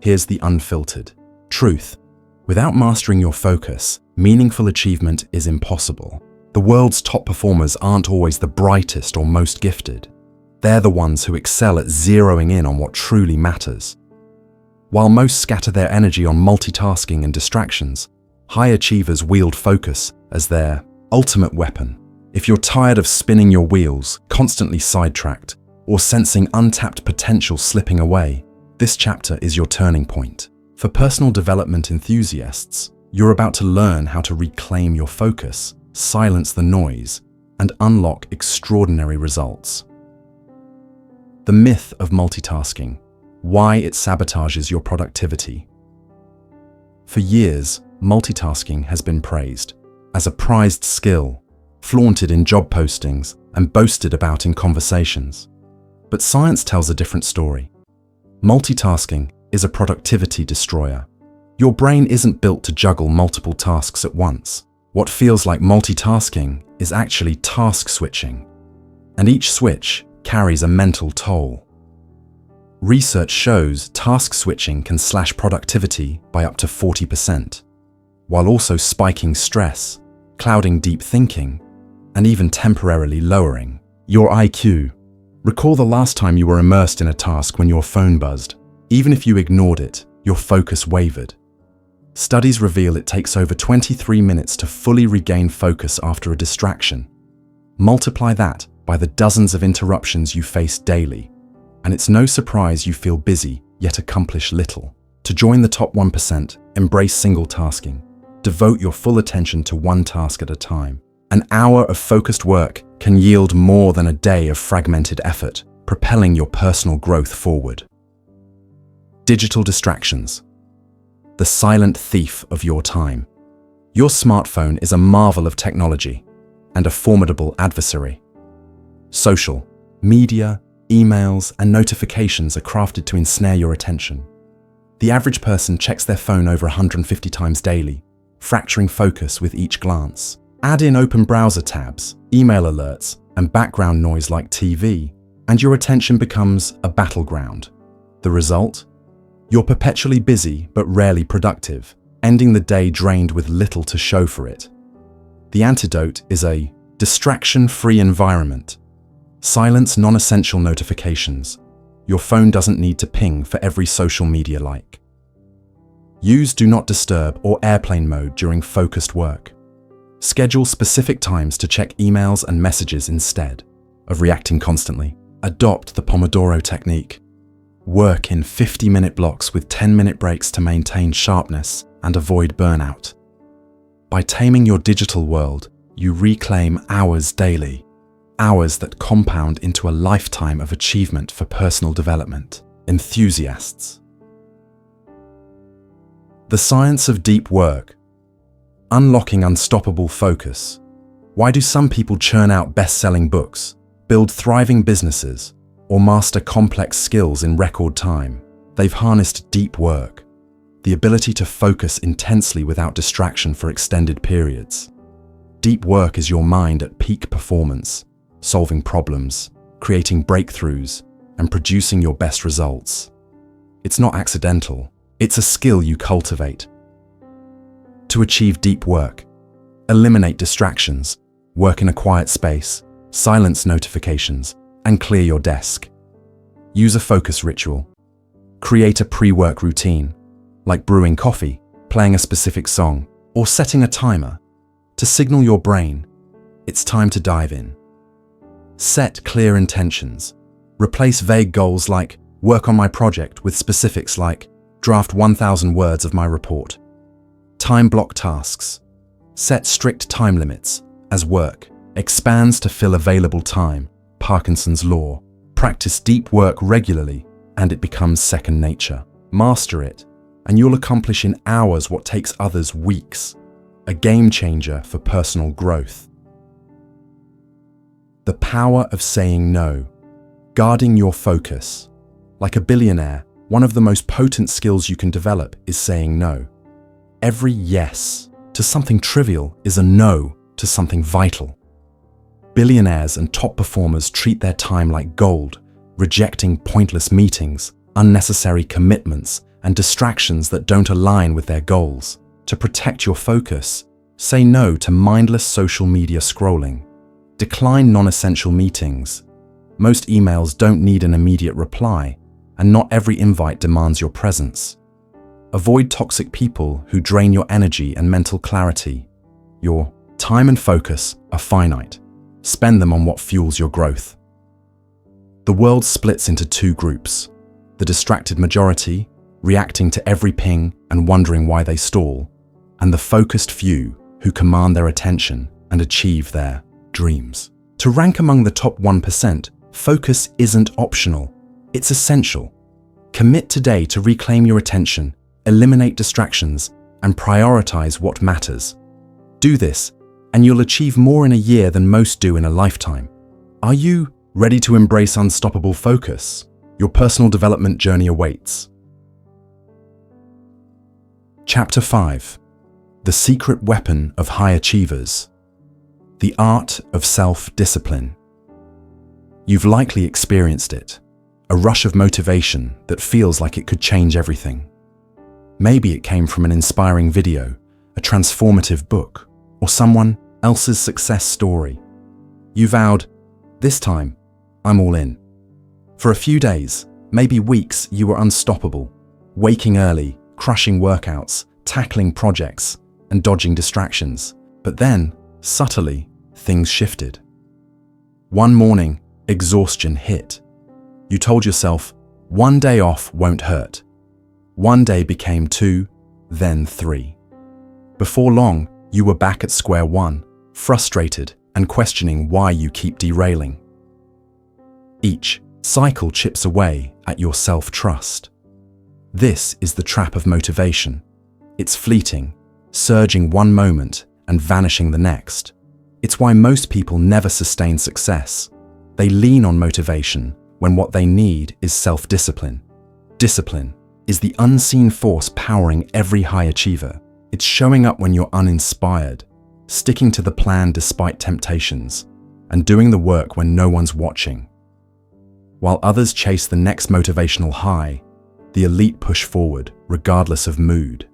S1: Here's the unfiltered truth. Without mastering your focus, meaningful achievement is impossible. The world's top performers aren't always the brightest or most gifted. They're the ones who excel at zeroing in on what truly matters. While most scatter their energy on multitasking and distractions, high achievers wield focus as their ultimate weapon. If you're tired of spinning your wheels, constantly sidetracked, or sensing untapped potential slipping away, this chapter is your turning point. For personal development enthusiasts, you're about to learn how to reclaim your focus, silence the noise, and unlock extraordinary results. The myth of multitasking. Why it sabotages your productivity. For years, multitasking has been praised as a prized skill, flaunted in job postings and boasted about in conversations. But science tells a different story. Multitasking is a productivity destroyer. Your brain isn't built to juggle multiple tasks at once. What feels like multitasking is actually task switching, and each switch carries a mental toll. Research shows task switching can slash productivity by up to 40%, while also spiking stress, clouding deep thinking, and even temporarily lowering your IQ. Recall the last time you were immersed in a task when your phone buzzed. Even if you ignored it, your focus wavered. Studies reveal it takes over 23 minutes to fully regain focus after a distraction. Multiply that by the dozens of interruptions you face daily. And it's no surprise you feel busy, yet accomplish little. To join the top 1%, embrace single tasking. Devote your full attention to one task at a time. An hour of focused work can yield more than a day of fragmented effort, propelling your personal growth forward. Digital distractions. The silent thief of your time. Your smartphone is a marvel of technology and a formidable adversary. Social, media, emails, and notifications are crafted to ensnare your attention. The average person checks their phone over 150 times daily, fracturing focus with each glance. Add in open browser tabs, email alerts, and background noise like TV, and your attention becomes a battleground. The result? You're perpetually busy but rarely productive, ending the day drained with little to show for it. The antidote is a distraction-free environment. Silence non-essential notifications. Your phone doesn't need to ping for every social media like. Use Do Not Disturb or airplane mode during focused work. Schedule specific times to check emails and messages instead of reacting constantly. Adopt the Pomodoro technique. Work in 50-minute blocks with 10-minute breaks to maintain sharpness and avoid burnout. By taming your digital world, you reclaim hours daily, hours that compound into a lifetime of achievement for personal development. Enthusiasts. The science of deep work. Unlocking unstoppable focus. Why do some people churn out best-selling books, build thriving businesses, or master complex skills in record time? They've harnessed deep work, the ability to focus intensely without distraction for extended periods. Deep work is your mind at peak performance, solving problems, creating breakthroughs, and producing your best results. It's not accidental, it's a skill you cultivate. To achieve deep work, eliminate distractions, work in a quiet space, silence notifications, and clear your desk. Use a focus ritual. Create a pre-work routine, like brewing coffee, playing a specific song, or setting a timer to signal your brain it's time to dive in. Set clear intentions. Replace vague goals like work on my project with specifics like draft 1,000 words of my report. Time block tasks. Set strict time limits as work expands to fill available time. Parkinson's law. Practice deep work regularly and it becomes second nature. Master it and you'll accomplish in hours what takes others weeks. A game changer for personal growth. The power of saying no. Guarding your focus. Like a billionaire, one of the most potent skills you can develop is saying no. Every yes to something trivial is a no to something vital. Billionaires and top performers treat their time like gold, rejecting pointless meetings, unnecessary commitments, and distractions that don't align with their goals. To protect your focus, say no to mindless social media scrolling. Decline non-essential meetings. Most emails don't need an immediate reply, and not every invite demands your presence. Avoid toxic people who drain your energy and mental clarity. Your time and focus are finite. Spend them on what fuels your growth. The world splits into two groups: the distracted majority, reacting to every ping and wondering why they stall, and the focused few who command their attention and achieve their dreams. To rank among the top 1%, focus isn't optional, it's essential. Commit today to reclaim your attention, eliminate distractions, and prioritize what matters. Do this, and you'll achieve more in a year than most do in a lifetime. Are you ready to embrace unstoppable focus? Your personal development journey awaits. Chapter 5. The Secret Weapon of High Achievers. The Art of Self-Discipline. You've likely experienced it, a rush of motivation that feels like it could change everything. Maybe it came from an inspiring video, a transformative book, or someone else's success story. You vowed, "This time, I'm all in." For a few days, maybe weeks, you were unstoppable, waking early, crushing workouts, tackling projects, and dodging distractions. But then, subtly, things shifted. One morning, exhaustion hit. You told yourself, one day off won't hurt. One day became 2, then 3. Before long, you were back at square one, frustrated and questioning why you keep derailing. Each cycle chips away at your self-trust. This is the trap of motivation. It's fleeting, surging one moment and vanishing the next. It's why most people never sustain success. They lean on motivation when what they need is self-discipline. Discipline is the unseen force powering every high achiever. It's showing up when you're uninspired, sticking to the plan despite temptations, and doing the work when no one's watching. While others chase the next motivational high, the elite push forward regardless of mood.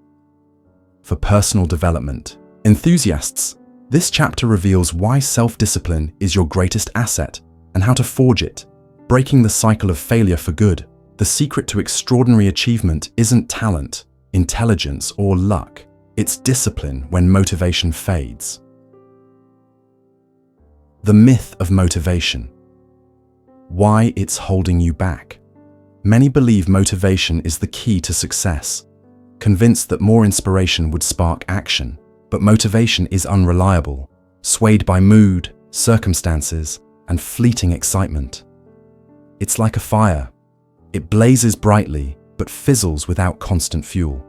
S1: For personal development enthusiasts, this chapter reveals why self-discipline is your greatest asset and how to forge it, breaking the cycle of failure for good. The secret to extraordinary achievement isn't talent, intelligence, or luck. It's discipline when motivation fades. The myth of motivation. Why it's holding you back. Many believe motivation is the key to success, convinced that more inspiration would spark action. But motivation is unreliable, swayed by mood, circumstances, and fleeting excitement. It's like a fire. It blazes brightly, but fizzles without constant fuel.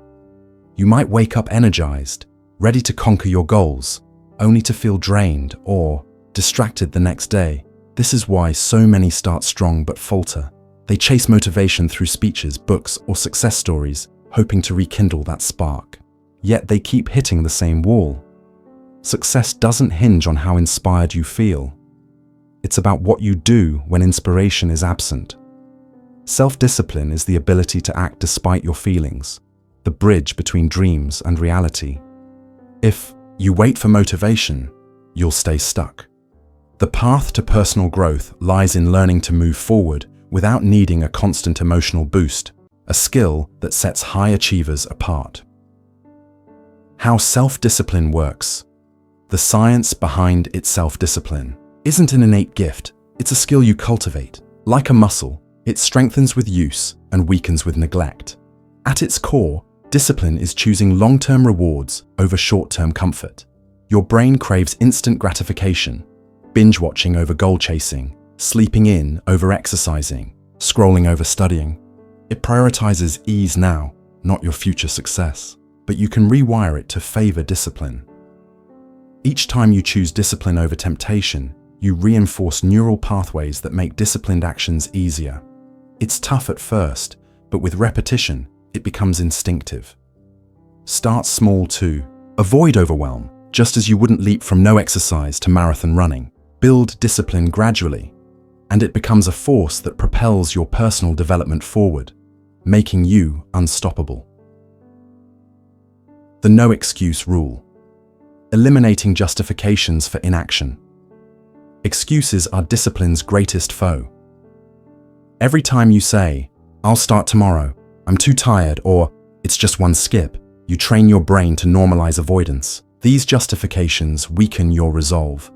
S1: You might wake up energized, ready to conquer your goals, only to feel drained or distracted the next day. This is why so many start strong but falter. They chase motivation through speeches, books, or success stories, hoping to rekindle that spark. Yet they keep hitting the same wall. Success doesn't hinge on how inspired you feel. It's about what you do when inspiration is absent. Self-discipline is the ability to act despite your feelings, the bridge between dreams and reality. If you wait for motivation, you'll stay stuck. The path to personal growth lies in learning to move forward without needing a constant emotional boost, a skill that sets high achievers apart. How self-discipline works. The science behind its self-discipline isn't an innate gift, it's a skill you cultivate. Like a muscle, it strengthens with use and weakens with neglect. At its core, discipline is choosing long-term rewards over short-term comfort. Your brain craves instant gratification, binge-watching over goal-chasing, sleeping in over exercising, scrolling over studying. It prioritizes ease now, not your future success. But you can rewire it to favor discipline. Each time you choose discipline over temptation, you reinforce neural pathways that make disciplined actions easier. It's tough at first, but with repetition, it becomes instinctive. Start small too. Avoid overwhelm, just as you wouldn't leap from no exercise to marathon running. Build discipline gradually, and it becomes a force that propels your personal development forward, making you unstoppable. The no excuse rule. Eliminating justifications for inaction. Excuses are discipline's greatest foe. Every time you say, "I'll start tomorrow," "I'm too tired," or "it's just one skip," you train your brain to normalize avoidance. These justifications weaken your resolve,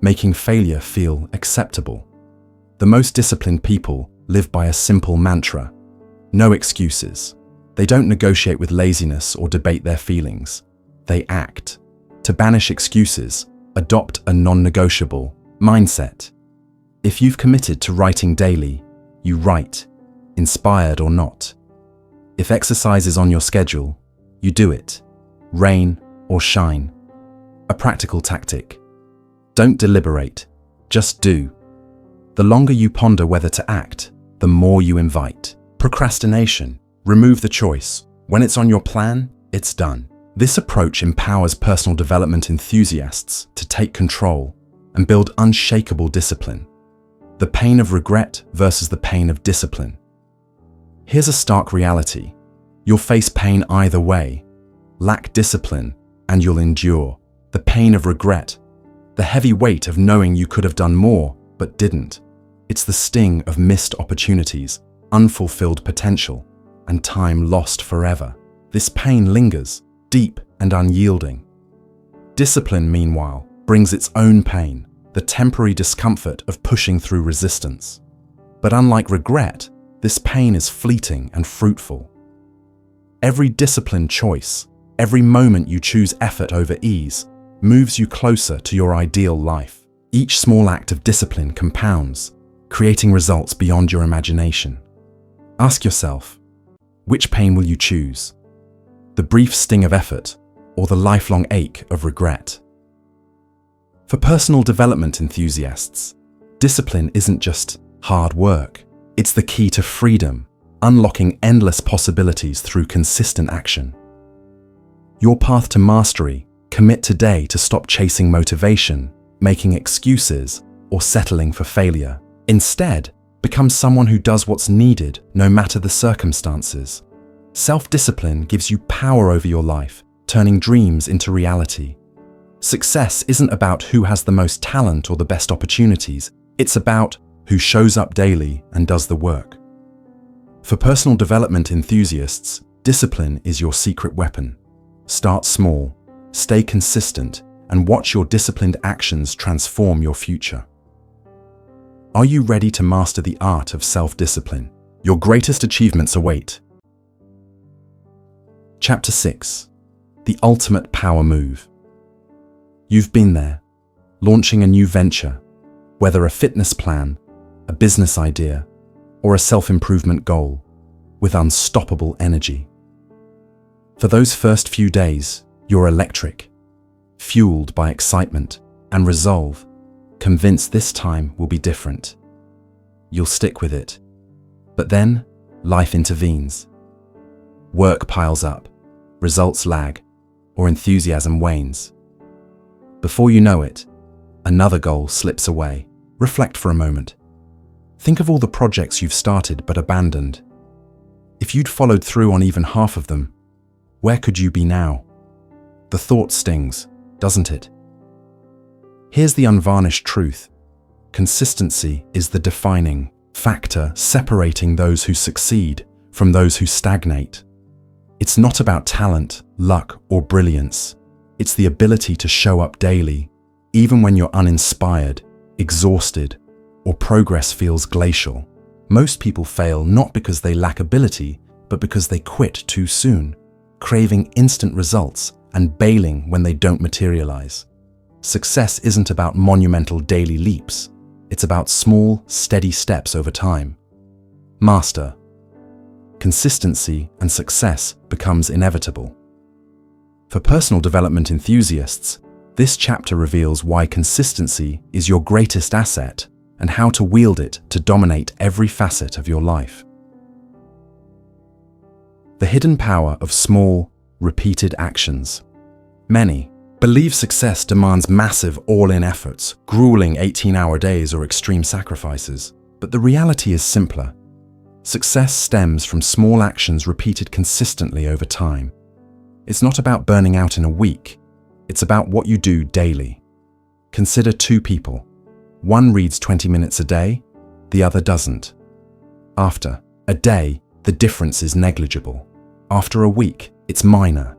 S1: making failure feel acceptable. The most disciplined people live by a simple mantra: no excuses. They don't negotiate with laziness or debate their feelings. They act. To banish excuses, adopt a non-negotiable mindset. If you've committed to writing daily, you write, inspired or not. If exercise is on your schedule, you do it, rain or shine. A practical tactic. Don't deliberate, just do. The longer you ponder whether to act, the more you invite procrastination. Remove the choice. When it's on your plan, it's done. This approach empowers personal development enthusiasts to take control and build unshakable discipline. The pain of regret versus the pain of discipline. Here's a stark reality. You'll face pain either way. Lack discipline, and you'll endure. The pain of regret. The heavy weight of knowing you could have done more, but didn't. It's the sting of missed opportunities, unfulfilled potential, and time lost forever. This pain lingers, deep and unyielding. Discipline, meanwhile, brings its own pain, the temporary discomfort of pushing through resistance. But unlike regret, this pain is fleeting and fruitful. Every disciplined choice, every moment you choose effort over ease, moves you closer to your ideal life. Each small act of discipline compounds, creating results beyond your imagination. Ask yourself, which pain will you choose? The brief sting of effort or the lifelong ache of regret? For personal development enthusiasts, discipline isn't just hard work. It's the key to freedom, unlocking endless possibilities through consistent action. Your path to mastery: commit today to stop chasing motivation, making excuses, or settling for failure. Instead, become someone who does what's needed no matter the circumstances. Self-discipline gives you power over your life, turning dreams into reality. Success isn't about who has the most talent or the best opportunities. It's about who shows up daily and does the work. For personal development enthusiasts, discipline is your secret weapon. Start small, stay consistent, and watch your disciplined actions transform your future. Are you ready to master the art of self-discipline? Your greatest achievements await. Chapter 6: The Ultimate Power Move. You've been there, launching a new venture, whether a fitness plan, a business idea, or a self-improvement goal, with unstoppable energy. For those first few days, you're electric, fueled by excitement and resolve, convinced this time will be different. You'll stick with it. But then, life intervenes. Work piles up, results lag, or enthusiasm wanes. Before you know it, another goal slips away. Reflect for a moment. Think of all the projects you've started but abandoned. If you'd followed through on even half of them, where could you be now? The thought stings, doesn't it? Here's the unvarnished truth. Consistency is the defining factor separating those who succeed from those who stagnate. It's not about talent, luck, or brilliance. It's the ability to show up daily, even when you're uninspired, exhausted, or progress feels glacial. Most people fail not because they lack ability, but because they quit too soon, craving instant results and bailing when they don't materialize. Success isn't about monumental daily leaps. It's about small, steady steps over time. Master. Consistency and success becomes inevitable. For personal development enthusiasts, this chapter reveals why consistency is your greatest asset and how to wield it to dominate every facet of your life. The hidden power of small, repeated actions. Many believe success demands massive all-in efforts, grueling 18-hour days, or extreme sacrifices. But the reality is simpler. Success stems from small actions repeated consistently over time. It's not about burning out in a week. It's about what you do daily. Consider two people. One reads 20 minutes a day, the other doesn't. After a day, the difference is negligible. After a week, it's minor.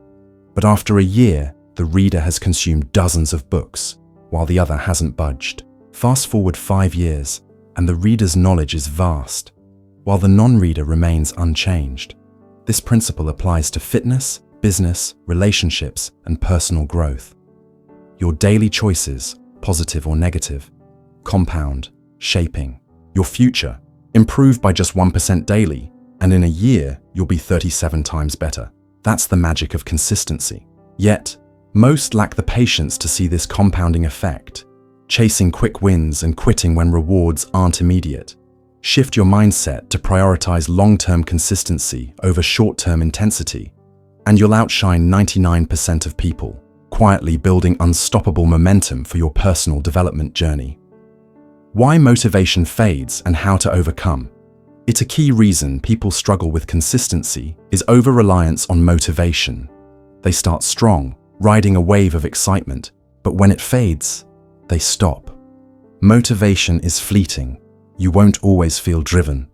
S1: But after a year, the reader has consumed dozens of books, while the other hasn't budged. Fast forward 5 years, and the reader's knowledge is vast, while the non-reader remains unchanged. This principle applies to fitness, business, relationships, and personal growth. Your daily choices, positive or negative, compound, shaping your future. Improve by just 1% daily, and in a year, you'll be 37 times better. That's the magic of consistency. Yet, most lack the patience to see this compounding effect, chasing quick wins and quitting when rewards aren't immediate. Shift your mindset to prioritize long-term consistency over short-term intensity, and you'll outshine 99% of people, quietly building unstoppable momentum for your personal development journey. Why motivation fades and how to overcome. It's a key reason people struggle with consistency is over-reliance on motivation. They start strong, riding a wave of excitement, but when it fades, they stop. Motivation is fleeting. You won't always feel driven.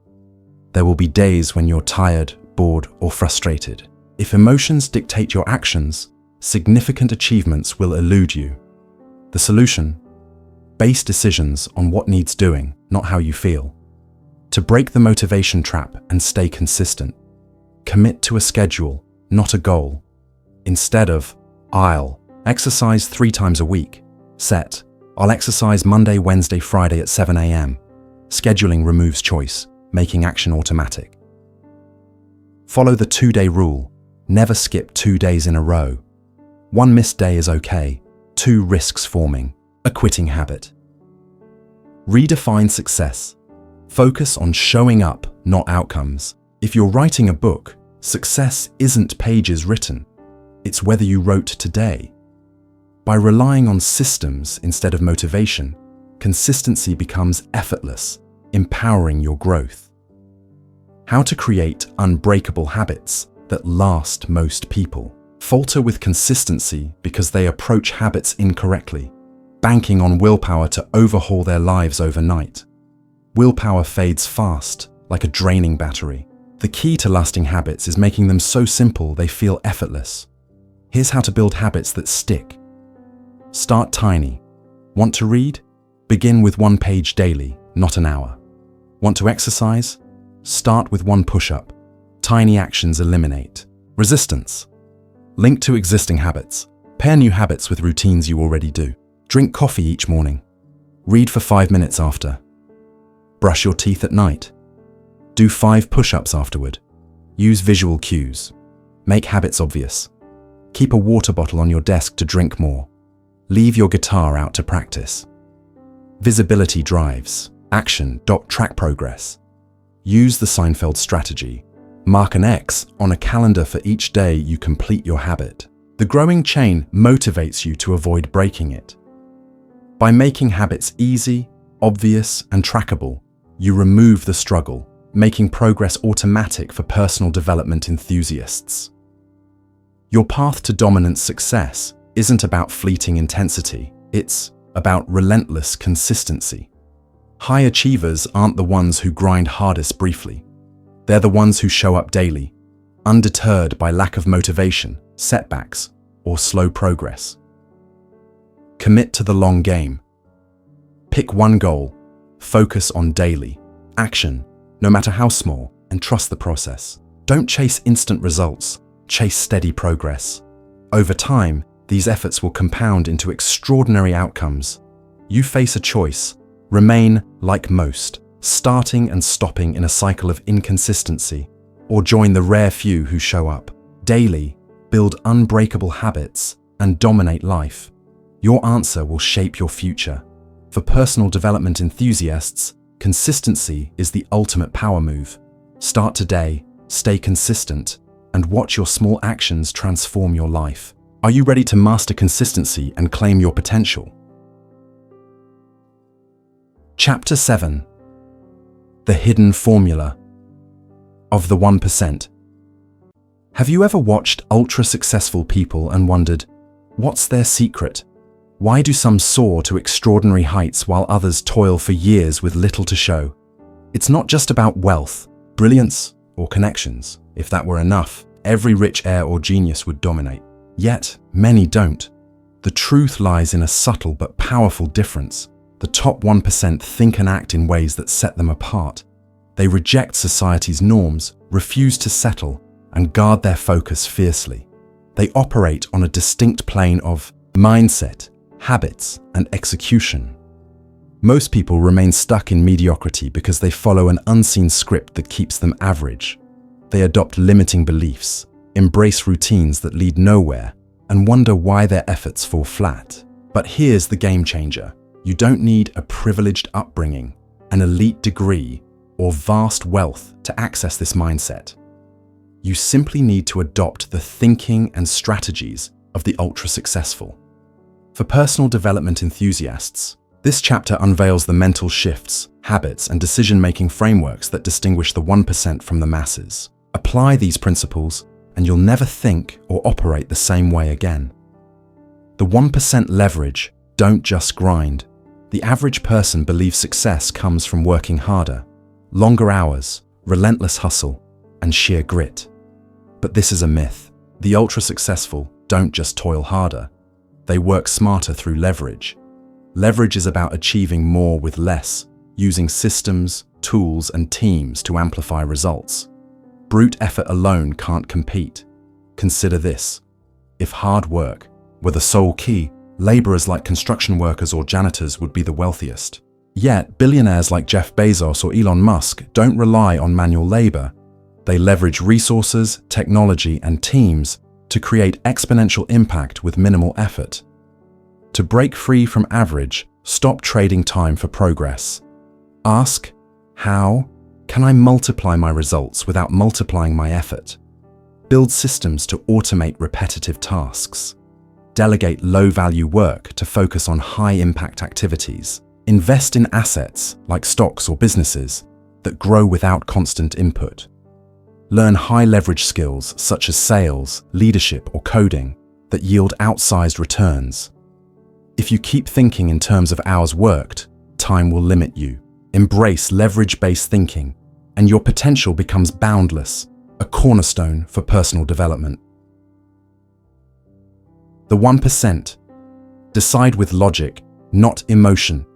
S1: There will be days when you're tired, bored, or frustrated. If emotions dictate your actions, significant achievements will elude you. The solution? Base decisions on what needs doing, not how you feel. To break the motivation trap and stay consistent, commit to a schedule, not a goal. Instead of, I'll exercise 3 times a week, set, I'll exercise Monday, Wednesday, Friday at 7 a.m. Scheduling removes choice, making action automatic. Follow the 2-day rule. Never skip 2 days in a row. 1 missed day is okay. 2 risks forming. A quitting habit. Redefine success. Focus on showing up, not outcomes. If you're writing a book, success isn't pages written. It's whether you wrote today. By relying on systems instead of motivation, consistency becomes effortless, empowering your growth. How to create unbreakable habits that last. Most people falter with consistency because they approach habits incorrectly, banking on willpower to overhaul their lives overnight. Willpower fades fast, like a draining battery. The key to lasting habits is making them so simple they feel effortless. Here's how to build habits that stick. Start tiny. Want to read? Begin with 1 page daily, not an hour. Want to exercise? Start with 1 push-up. Tiny actions eliminate resistance. Link to existing habits. Pair new habits with routines you already do. Drink coffee each morning. Read for 5 minutes after. Brush your teeth at night. Do 5 push-ups afterward. Use visual cues. Make habits obvious. Keep a water bottle on your desk to drink more. Leave your guitar out to practice. Visibility drives. Action. Track progress. Use the Seinfeld strategy. Mark an X on a calendar for each day you complete your habit. The growing chain motivates you to avoid breaking it. By making habits easy, obvious, and trackable, you remove the struggle, making progress automatic for personal development enthusiasts. Your path to dominant success isn't about fleeting intensity, it's about relentless consistency. High achievers aren't the ones who grind hardest briefly. They're the ones who show up daily, undeterred by lack of motivation, setbacks, or slow progress. Commit to the long game. Pick 1 goal, focus on daily action, no matter how small, and trust the process. Don't chase instant results, chase steady progress. Over time, these efforts will compound into extraordinary outcomes. You face a choice: remain like most, starting and stopping in a cycle of inconsistency, or join the rare few who show up daily, build unbreakable habits, and dominate life. Your answer will shape your future. For personal development enthusiasts, consistency is the ultimate power move. Start today, stay consistent, and watch your small actions transform your life. Are you ready to master consistency and claim your potential? Chapter 7. The Hidden Formula of the 1%. Have you ever watched ultra-successful people and wondered, what's their secret? Why do some soar to extraordinary heights while others toil for years with little to show? It's not just about wealth, brilliance, or connections. If that were enough, every rich heir or genius would dominate. Yet, many don't. The truth lies in a subtle but powerful difference. The top 1% think and act in ways that set them apart. They reject society's norms, refuse to settle, and guard their focus fiercely. They operate on a distinct plane of mindset, habits, and execution. Most people remain stuck in mediocrity because they follow an unseen script that keeps them average. They adopt limiting beliefs, embrace routines that lead nowhere, and wonder why their efforts fall flat. But here's the game changer. You don't need a privileged upbringing, an elite degree, or vast wealth to access this mindset. You simply need to adopt the thinking and strategies of the ultra-successful. For personal development enthusiasts, this chapter unveils the mental shifts, habits, and decision-making frameworks that distinguish the 1% from the masses. Apply these principles, and you'll never think or operate the same way again. The 1% leverage don't just grind. The average person believes success comes from working harder, longer hours, relentless hustle, and sheer grit. But this is a myth. The ultra-successful don't just toil harder. They work smarter through leverage. Leverage is about achieving more with less, using systems, tools, and teams to amplify results. Brute effort alone can't compete. Consider this. If hard work were the sole key, laborers like construction workers or janitors would be the wealthiest. Yet, billionaires like Jeff Bezos or Elon Musk don't rely on manual labor. They leverage resources, technology, and teams to create exponential impact with minimal effort. To break free from average, stop trading time for progress. Ask, how can I multiply my results without multiplying my effort? Build systems to automate repetitive tasks. Delegate low-value work to focus on high-impact activities. Invest in assets, like stocks or businesses, that grow without constant input. Learn high-leverage skills such as sales, leadership, or coding that yield outsized returns. If you keep thinking in terms of hours worked, time will limit you. Embrace leverage-based thinking, and your potential becomes boundless, a cornerstone for personal development. The 1%. Decide with logic, not emotion.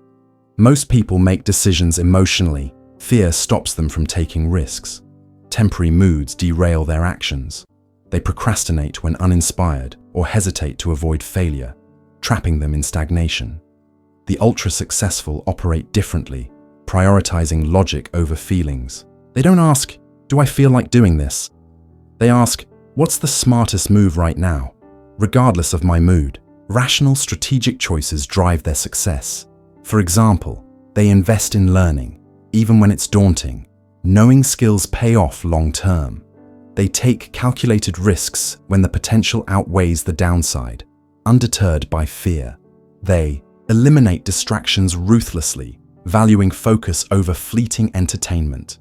S1: Most people make decisions emotionally. Fear stops them from taking risks. Temporary moods derail their actions. They procrastinate when uninspired or hesitate to avoid failure, trapping them in stagnation. The ultra-successful operate differently, prioritizing logic over feelings. They don't ask, "Do I feel like doing this?" They ask, "What's the smartest move right now?" Regardless of my mood, rational strategic choices drive their success. For example, they invest in learning, even when it's daunting. Knowing skills pay off long-term. They take calculated risks when the potential outweighs the downside, undeterred by fear. They eliminate distractions ruthlessly, valuing focus over fleeting entertainment.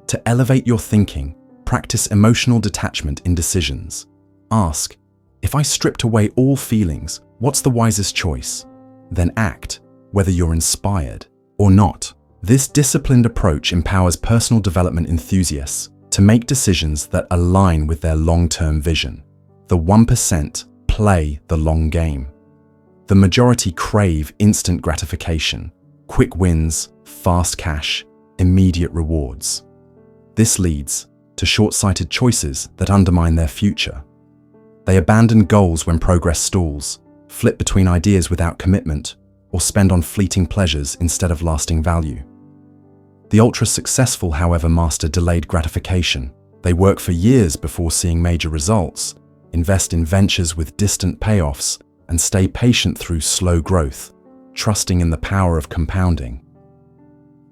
S1: To elevate your thinking, practice emotional detachment in decisions. Ask, if I stripped away all feelings, what's the wisest choice? Then act, whether you're inspired or not. This disciplined approach empowers personal development enthusiasts to make decisions that align with their long-term vision. The 1% play the long game. The majority crave instant gratification, quick wins, fast cash, immediate rewards. This leads to short-sighted choices that undermine their future. They abandon goals when progress stalls, flip between ideas without commitment, or spend on fleeting pleasures instead of lasting value. The ultra-successful, however, master delayed gratification. They work for years before seeing major results, invest in ventures with distant payoffs, and stay patient through slow growth, trusting in the power of compounding.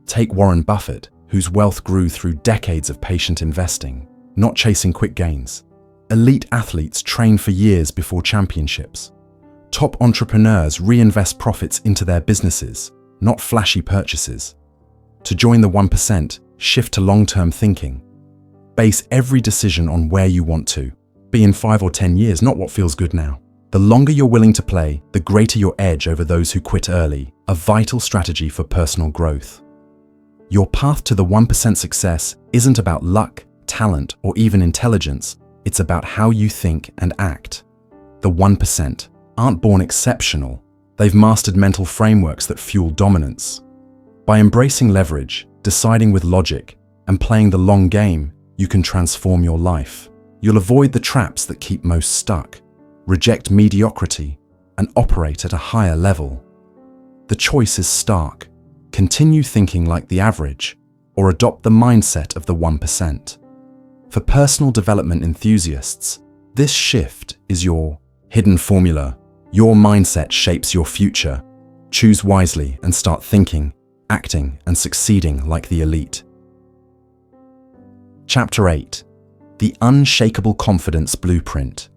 S1: Take Warren Buffett, whose wealth grew through decades of patient investing, not chasing quick gains. Elite athletes train for years before championships. Top entrepreneurs reinvest profits into their businesses, not flashy purchases. To join the 1%, shift to long-term thinking. Base every decision on where you want to be in 5 or 10 years, not what feels good now. The longer you're willing to play, the greater your edge over those who quit early, a vital strategy for personal growth. Your path to the 1% success isn't about luck, talent, or even intelligence. It's about how you think and act. The 1% aren't born exceptional. They've mastered mental frameworks that fuel dominance. By embracing leverage, deciding with logic, and playing the long game, you can transform your life. You'll avoid the traps that keep most stuck, reject mediocrity, and operate at a higher level. The choice is stark. Continue thinking like the average, or adopt the mindset of the 1%. For personal development enthusiasts, this shift is your hidden formula. Your mindset shapes your future. Choose wisely and start thinking, acting, and succeeding like the elite. Chapter 8. The Unshakable Confidence Blueprint.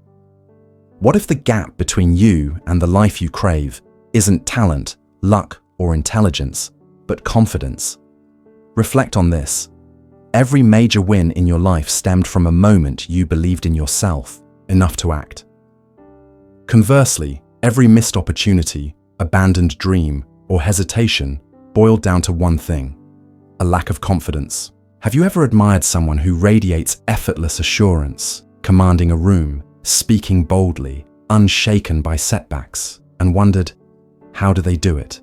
S1: What if the gap between you and the life you crave isn't talent, luck, or intelligence, but confidence? Reflect on this. Every major win in your life stemmed from a moment you believed in yourself enough to act. Conversely, every missed opportunity, abandoned dream, or hesitation boiled down to one thing: a lack of confidence. Have you ever admired someone who radiates effortless assurance, commanding a room, speaking boldly, unshaken by setbacks, and wondered, how do they do it?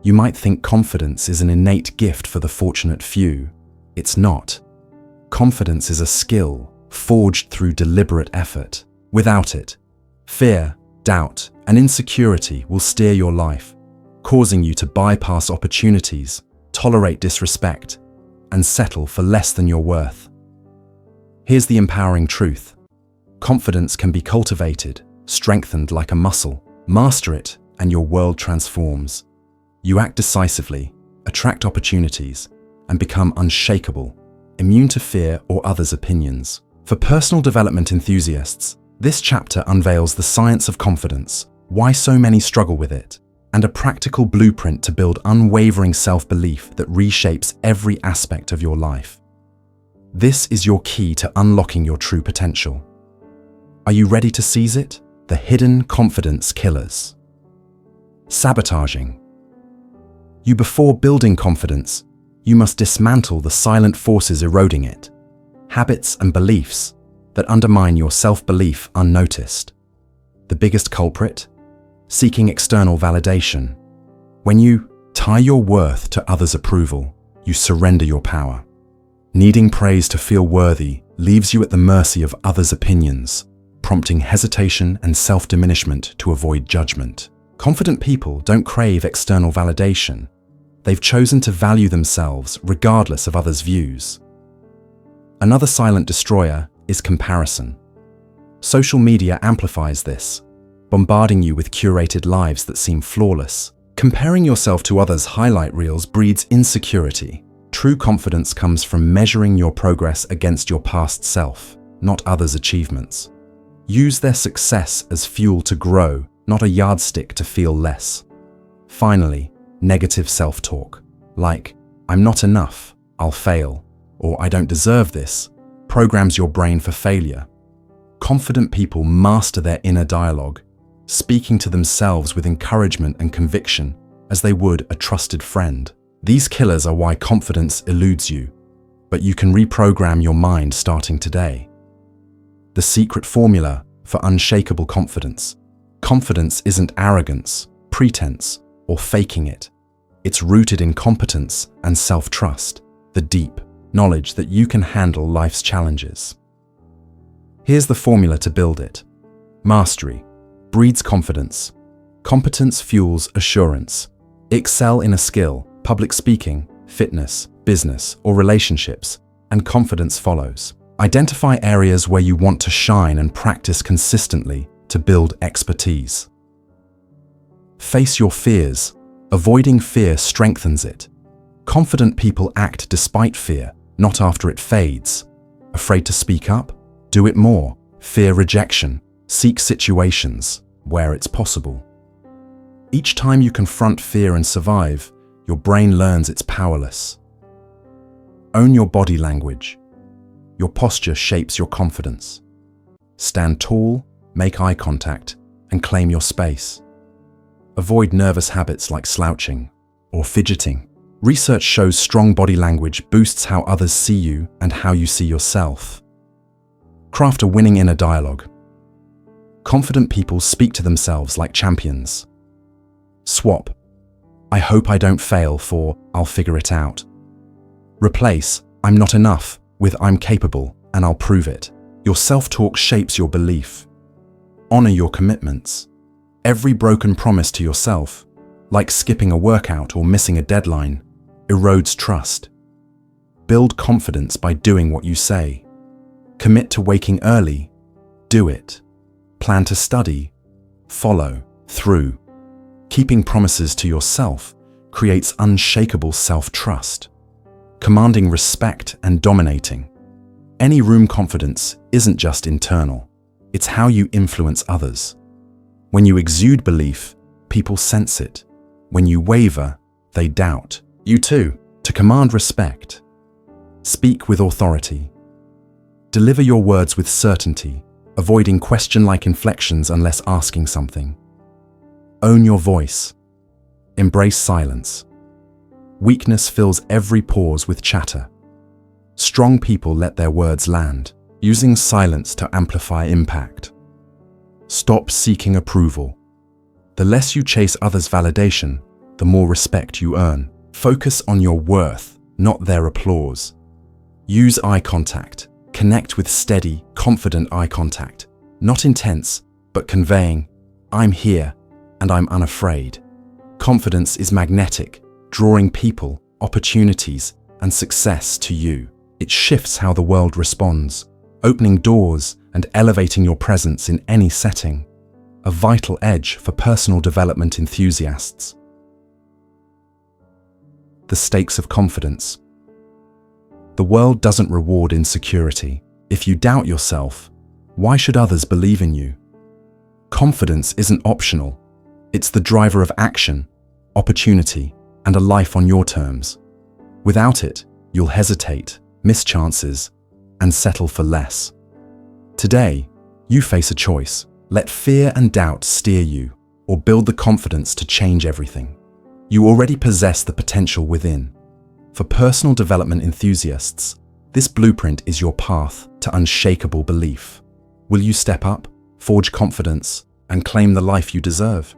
S1: You might think confidence is an innate gift for the fortunate few. It's not. Confidence is a skill forged through deliberate effort. Without it, fear, doubt, and insecurity will steer your life, causing you to bypass opportunities, tolerate disrespect, and settle for less than your worth. Here's the empowering truth. Confidence can be cultivated, strengthened like a muscle. Master it, and your world transforms. You act decisively, attract opportunities, and become unshakable, immune to fear or others' opinions. For personal development enthusiasts, this chapter unveils the science of confidence, why so many struggle with it, and a practical blueprint to build unwavering self-belief that reshapes every aspect of your life. This is your key to unlocking your true potential. Are you ready to seize it? The hidden confidence killers. Sabotaging. Before building confidence, you must dismantle the silent forces eroding it, habits and beliefs that undermine your self-belief unnoticed. The biggest culprit? Seeking external validation. When you tie your worth to others' approval, you surrender your power. Needing praise to feel worthy leaves you at the mercy of others' opinions, prompting hesitation and self-diminishment to avoid judgment. Confident people don't crave external validation. They've chosen to value themselves regardless of others' views. Another silent destroyer is comparison. Social media amplifies this, bombarding you with curated lives that seem flawless. Comparing yourself to others' highlight reels breeds insecurity. True confidence comes from measuring your progress against your past self, not others' achievements. Use their success as fuel to grow, not a yardstick to feel less. Finally, negative self-talk, like, "I'm not enough, I'll fail," or "I don't deserve this," programs your brain for failure. Confident people master their inner dialogue, speaking to themselves with encouragement and conviction, as they would a trusted friend. These killers are why confidence eludes you, but you can reprogram your mind starting today. The secret formula for unshakable confidence. Confidence isn't arrogance, pretense, or faking it. It's rooted in competence and self-trust, the deep knowledge that you can handle life's challenges. Here's the formula to build it. Mastery breeds confidence. Competence fuels assurance. Excel in a skill, public speaking, fitness, business, or relationships, and confidence follows. Identify areas where you want to shine and practice consistently to build expertise. Face your fears. Avoiding fear strengthens it. Confident people act despite fear, not after it fades. Afraid to speak up? Do it more. Fear rejection. Seek situations where it's possible. Each time you confront fear and survive, your brain learns it's powerless. Own your body language. Your posture shapes your confidence. Stand tall, make eye contact, and claim your space. Avoid nervous habits like slouching or fidgeting. Research shows strong body language boosts how others see you and how you see yourself. Craft a winning inner dialogue. Confident people speak to themselves like champions. Swap, "I hope I don't fail" for "I'll figure it out." Replace "I'm not enough" with "I'm capable and I'll prove it." Your self-talk shapes your belief. Honor your commitments. Every broken promise to yourself, like skipping a workout or missing a deadline, erodes trust. Build confidence by doing what you say. Commit to waking early. Do it. Plan to study. Follow through. Keeping promises to yourself creates unshakable self-trust, commanding respect and dominating. Any room confidence isn't just internal, it's how you influence others. When you exude belief, people sense it. When you waver, they doubt. You too, to command respect. Speak with authority. Deliver your words with certainty, avoiding question-like inflections unless asking something. Own your voice. Embrace silence. Weakness fills every pause with chatter. Strong people let their words land, using silence to amplify impact. Stop seeking approval. The less you chase others' validation, the more respect you earn. Focus on your worth, not their applause. Use eye contact. Connect with steady, confident eye contact. Not intense, but conveying, "I'm here, and I'm unafraid." Confidence is magnetic, drawing people, opportunities, and success to you. It shifts how the world responds, opening doors and elevating your presence in any setting. A vital edge for personal development enthusiasts. The stakes of confidence. The world doesn't reward insecurity. If you doubt yourself, why should others believe in you? Confidence isn't optional. It's the driver of action, opportunity, and a life on your terms. Without it, you'll hesitate, miss chances, and settle for less. Today, you face a choice. Let fear and doubt steer you, or build the confidence to change everything. You already possess the potential within. For personal development enthusiasts, this blueprint is your path to unshakable belief. Will you step up, forge confidence, and claim the life you deserve?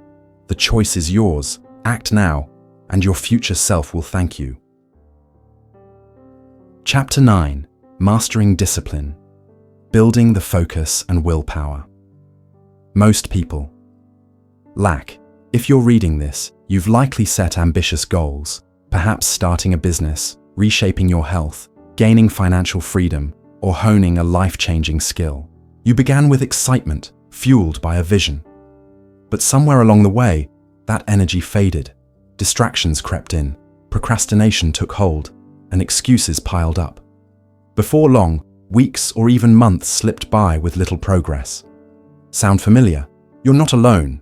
S1: The choice is yours. Act now, and your future self will thank you. Chapter 9: Mastering Discipline. Building the focus and willpower. Most people lack. If you're reading this, you've likely set ambitious goals, perhaps starting a business, reshaping your health, gaining financial freedom, or honing a life-changing skill. You began with excitement, fueled by a vision. But somewhere along the way, that energy faded. Distractions crept in, procrastination took hold, and excuses piled up. Before long, weeks or even months slipped by with little progress. Sound familiar? You're not alone.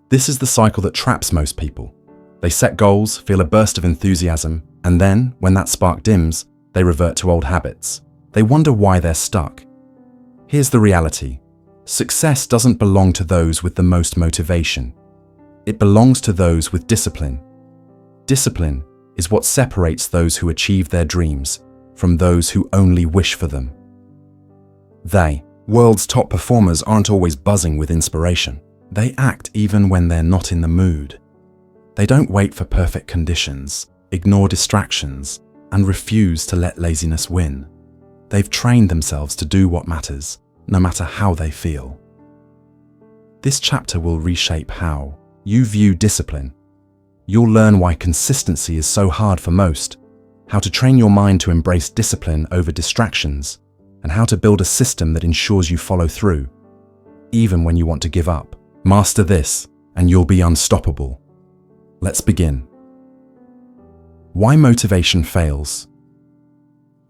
S1: This is the cycle that traps most people. They set goals, feel a burst of enthusiasm, and then, when that spark dims, they revert to old habits. They wonder why they're stuck. Here's the reality. Success doesn't belong to those with the most motivation. It belongs to those with discipline. Discipline is what separates those who achieve their dreams from those who only wish for them. World's top performers aren't always buzzing with inspiration. They act even when they're not in the mood. They don't wait for perfect conditions, ignore distractions, and refuse to let laziness win. They've trained themselves to do what matters, no matter how they feel. This chapter will reshape how you view discipline. You'll learn why consistency is so hard for most, how to train your mind to embrace discipline over distractions, and how to build a system that ensures you follow through, even when you want to give up. Master this, and you'll be unstoppable. Let's begin. Why motivation fails.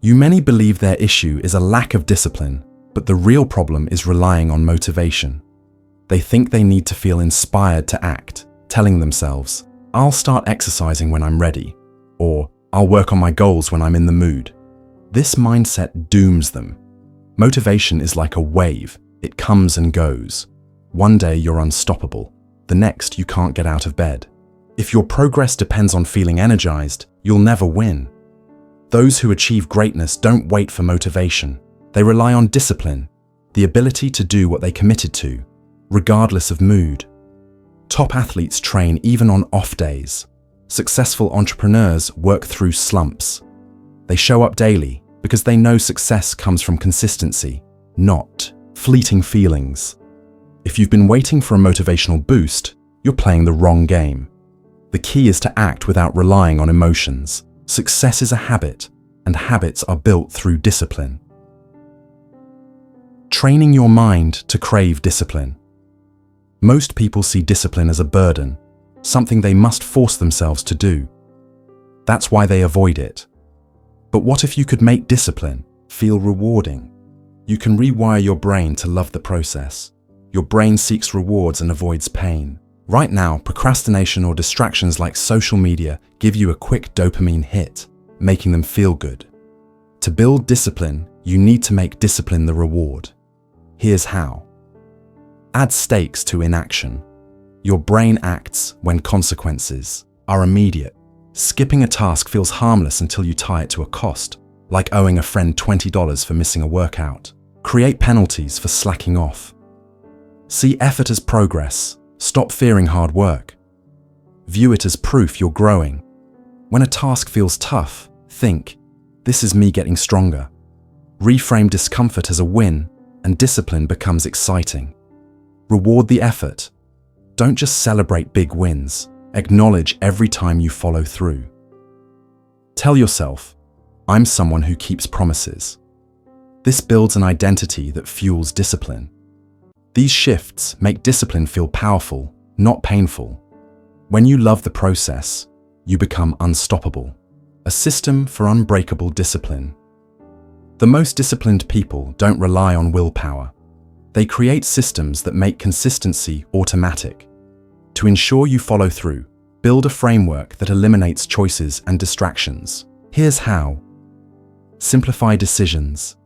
S1: Many believe their issue is a lack of discipline, but the real problem is relying on motivation. They think they need to feel inspired to act, telling themselves, "I'll start exercising when I'm ready," or "I'll work on my goals when I'm in the mood." This mindset dooms them. Motivation is like a wave. It comes and goes. One day you're unstoppable. The next you can't get out of bed. If your progress depends on feeling energized, you'll never win. Those who achieve greatness don't wait for motivation. They rely on discipline, the ability to do what they committed to, regardless of mood. Top athletes train even on off days. Successful entrepreneurs work through slumps. They show up daily because they know success comes from consistency, not fleeting feelings. If you've been waiting for a motivational boost, you're playing the wrong game. The key is to act without relying on emotions. Success is a habit, and habits are built through discipline. Training your mind to crave discipline. Most people see discipline as a burden, something they must force themselves to do. That's why they avoid it. But what if you could make discipline feel rewarding? You can rewire your brain to love the process. Your brain seeks rewards and avoids pain. Right now, procrastination or distractions like social media give you a quick dopamine hit, making them feel good. To build discipline, you need to make discipline the reward. Here's how. Add stakes to inaction. Your brain acts when consequences are immediate. Skipping a task feels harmless until you tie it to a cost, like owing a friend $20 for missing a workout. Create penalties for slacking off. See effort as progress. Stop fearing hard work. View it as proof you're growing. When a task feels tough, think, "This is me getting stronger." Reframe discomfort as a win, and discipline becomes exciting. Reward the effort. Don't just celebrate big wins. Acknowledge every time you follow through. Tell yourself, "I'm someone who keeps promises." This builds an identity that fuels discipline. These shifts make discipline feel powerful, not painful. When you love the process, you become unstoppable. A system for unbreakable discipline. The most disciplined people don't rely on willpower. They create systems that make consistency automatic. To ensure you follow through, build a framework that eliminates choices and distractions. Here's how. Simplify decisions.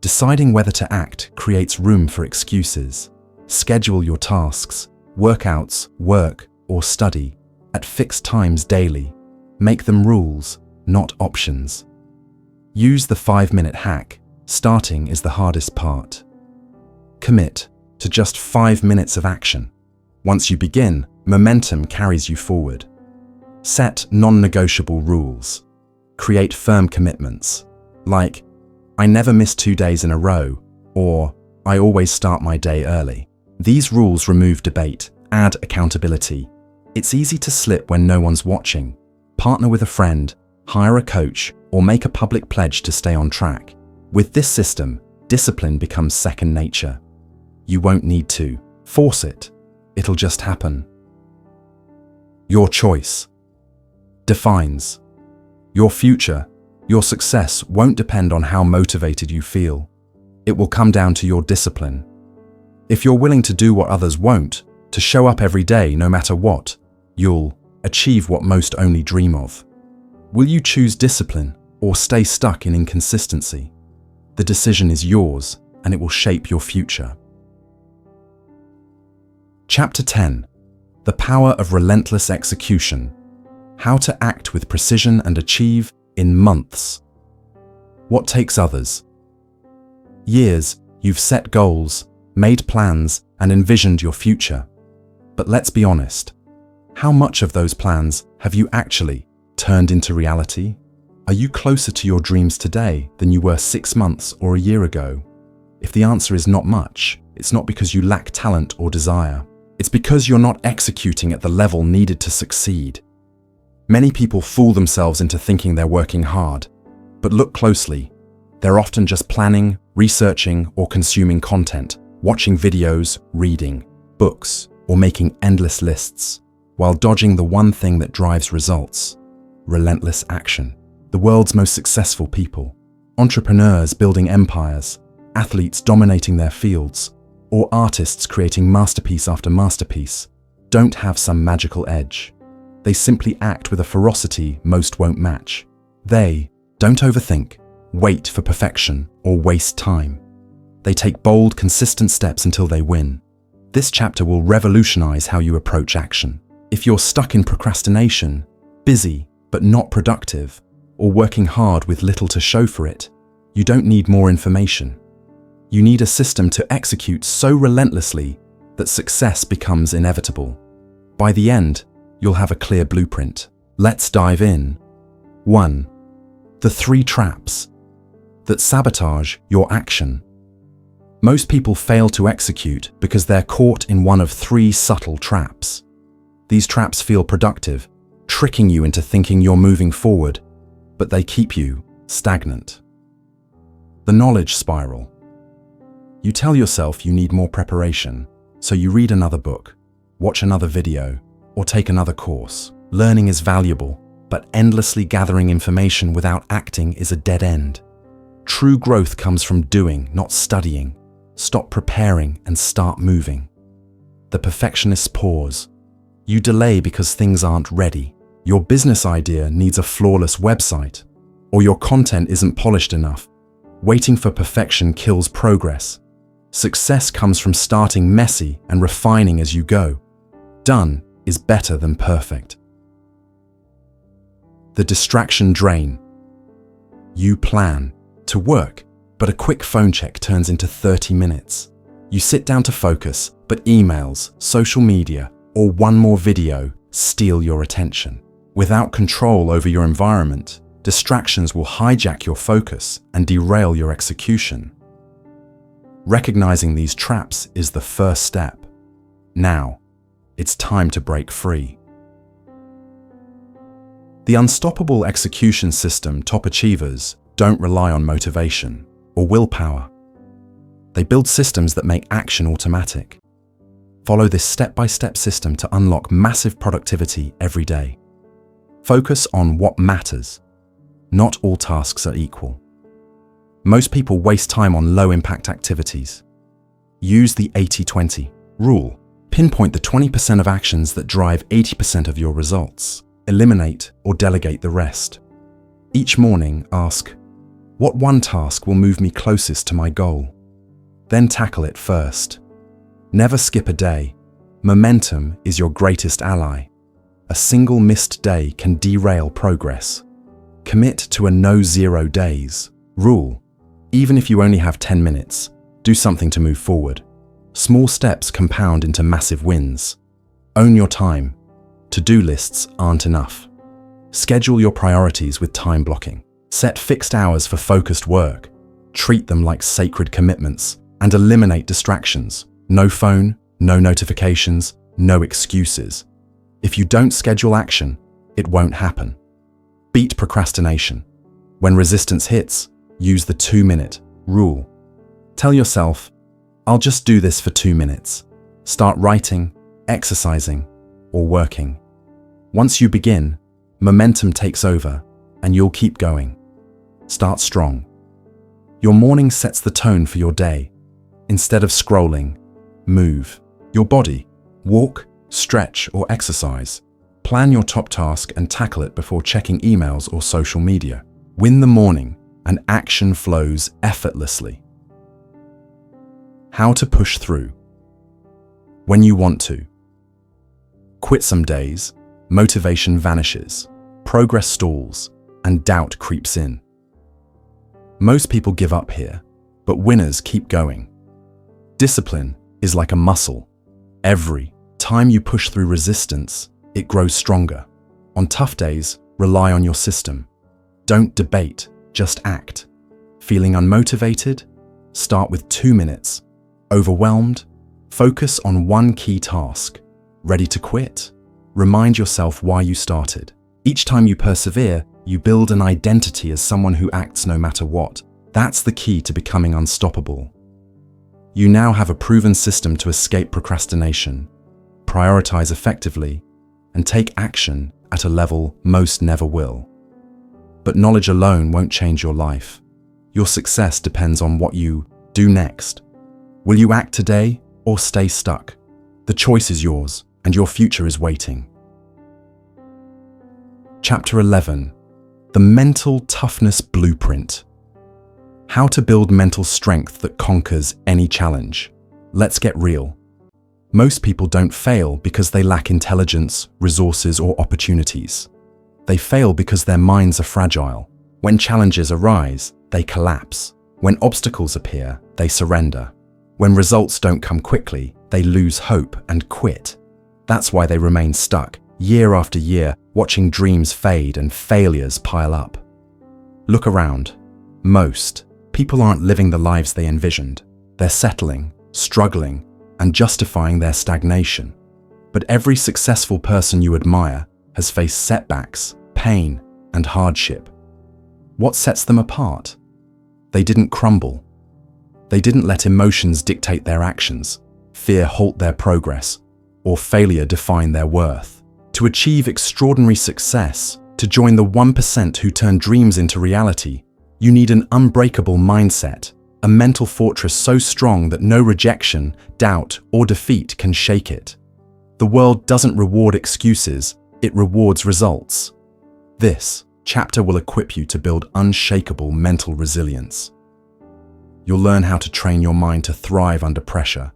S1: Deciding whether to act creates room for excuses. Schedule your tasks, workouts, work, or study at fixed times daily. Make them rules, not options. Use the 5-minute hack. Starting is the hardest part. Commit to just 5 minutes of action. Once you begin, momentum carries you forward. Set non-negotiable rules. Create firm commitments, like, "I never miss 2 days in a row," or "I always start my day early." These rules remove debate, add accountability. It's easy to slip when no one's watching. Partner with a friend, hire a coach, or make a public pledge to stay on track. With this system, discipline becomes second nature. You won't need to force it. It'll just happen. Your choice defines your future. Your success won't depend on how motivated you feel. It will come down to your discipline. If you're willing to do what others won't, to show up every day no matter what, you'll achieve what most only dream of. Will you choose discipline or stay stuck in inconsistency? The decision is yours, and it will shape your future. Chapter 10. The Power of Relentless Execution. How to act with precision and achieve in months. What takes others? Years, you've set goals, made plans, and envisioned your future. But let's be honest. How much of those plans have you actually turned into reality? Are you closer to your dreams today than you were 6 months or a year ago? If the answer is not much, it's not because you lack talent or desire. It's because you're not executing at the level needed to succeed. Many people fool themselves into thinking they're working hard, but look closely. They're often just planning, researching, or consuming content, watching videos, reading books, or making endless lists, while dodging the one thing that drives results: relentless action. The world's most successful people, entrepreneurs building empires, athletes dominating their fields, or artists creating masterpiece after masterpiece, don't have some magical edge. They simply act with a ferocity most won't match. They don't overthink, wait for perfection, or waste time. They take bold, consistent steps until they win. This chapter will revolutionize how you approach action. If you're stuck in procrastination, busy but not productive, or working hard with little to show for it, you don't need more information. You need a system to execute so relentlessly that success becomes inevitable. By the end, you'll have a clear blueprint. Let's dive in. 1. The 3 traps that sabotage your action. Most people fail to execute because they're caught in one of 3 subtle traps. These traps feel productive, tricking you into thinking you're moving forward, but they keep you stagnant. The knowledge spiral. You tell yourself you need more preparation, so you read another book, watch another video, or take another course. Learning is valuable, but endlessly gathering information without acting is a dead end. True growth comes from doing, not studying. Stop preparing and start moving. The perfectionist's pause. You delay because things aren't ready. Your business idea needs a flawless website, or your content isn't polished enough. Waiting for perfection kills progress. Success comes from starting messy and refining as you go. Done is better than perfect. The distraction drain. You plan to work, but a quick phone check turns into 30 minutes. You sit down to focus, but emails, social media, or one more video steal your attention. Without control over your environment, distractions will hijack your focus and derail your execution. Recognizing these traps is the first step. Now, it's time to break free. The unstoppable execution system top achievers don't rely on motivation or willpower. They build systems that make action automatic. Follow this step-by-step system to unlock massive productivity every day. Focus on what matters. Not all tasks are equal. Most people waste time on low-impact activities. Use the 80-20 rule. Pinpoint the 20% of actions that drive 80% of your results. Eliminate or delegate the rest. Each morning, ask, what one task will move me closest to my goal? Then tackle it first. Never skip a day. Momentum is your greatest ally. A single missed day can derail progress. Commit to a no 0 days rule. Even if you only have 10 minutes, do something to move forward. Small steps compound into massive wins. Own your time. To-do lists aren't enough. Schedule your priorities with time blocking. Set fixed hours for focused work. Treat them like sacred commitments and eliminate distractions. No phone, no notifications, no excuses. If you don't schedule action, it won't happen. Beat procrastination. When resistance hits, use the 2-minute rule. Tell yourself, I'll just do this for 2 minutes. Start writing, exercising, or working. Once you begin, momentum takes over and you'll keep going. Start strong. Your morning sets the tone for your day. Instead of scrolling, move your body. Walk, stretch, or exercise. Plan your top task and tackle it before checking emails or social media. Win the morning and action flows effortlessly. How to push through. When you want to. Quit some days, motivation vanishes, progress stalls, and doubt creeps in. Most people give up here, but winners keep going. Discipline is like a muscle. Every time you push through resistance, it grows stronger. On tough days, rely on your system. Don't debate, just act. Feeling unmotivated? Start with 2 minutes. Overwhelmed? Focus on one key task. Ready to quit? Remind yourself why you started. Each time you persevere, you build an identity as someone who acts no matter what. That's the key to becoming unstoppable. You now have a proven system to escape procrastination, prioritize effectively, and take action at a level most never will. But knowledge alone won't change your life. Your success depends on what you do next. Will you act today or stay stuck? The choice is yours, and your future is waiting. Chapter 11. The Mental Toughness Blueprint. How to build mental strength that conquers any challenge. Let's get real. Most people don't fail because they lack intelligence, resources, or opportunities. They fail because their minds are fragile. When challenges arise, they collapse. When obstacles appear, they surrender. When results don't come quickly, they lose hope and quit. That's why they remain stuck, year after year, watching dreams fade and failures pile up. Look around. Most people aren't living the lives they envisioned. They're settling, struggling, and justifying their stagnation. But every successful person you admire has faced setbacks, pain, and hardship. What sets them apart? They didn't crumble. They didn't let emotions dictate their actions, fear halt their progress, or failure define their worth. To achieve extraordinary success, to join the 1% who turn dreams into reality, you need an unbreakable mindset, a mental fortress so strong that no rejection, doubt, or defeat can shake it. The world doesn't reward excuses, it rewards results. This chapter will equip you to build unshakable mental resilience. You'll learn how to train your mind to thrive under pressure,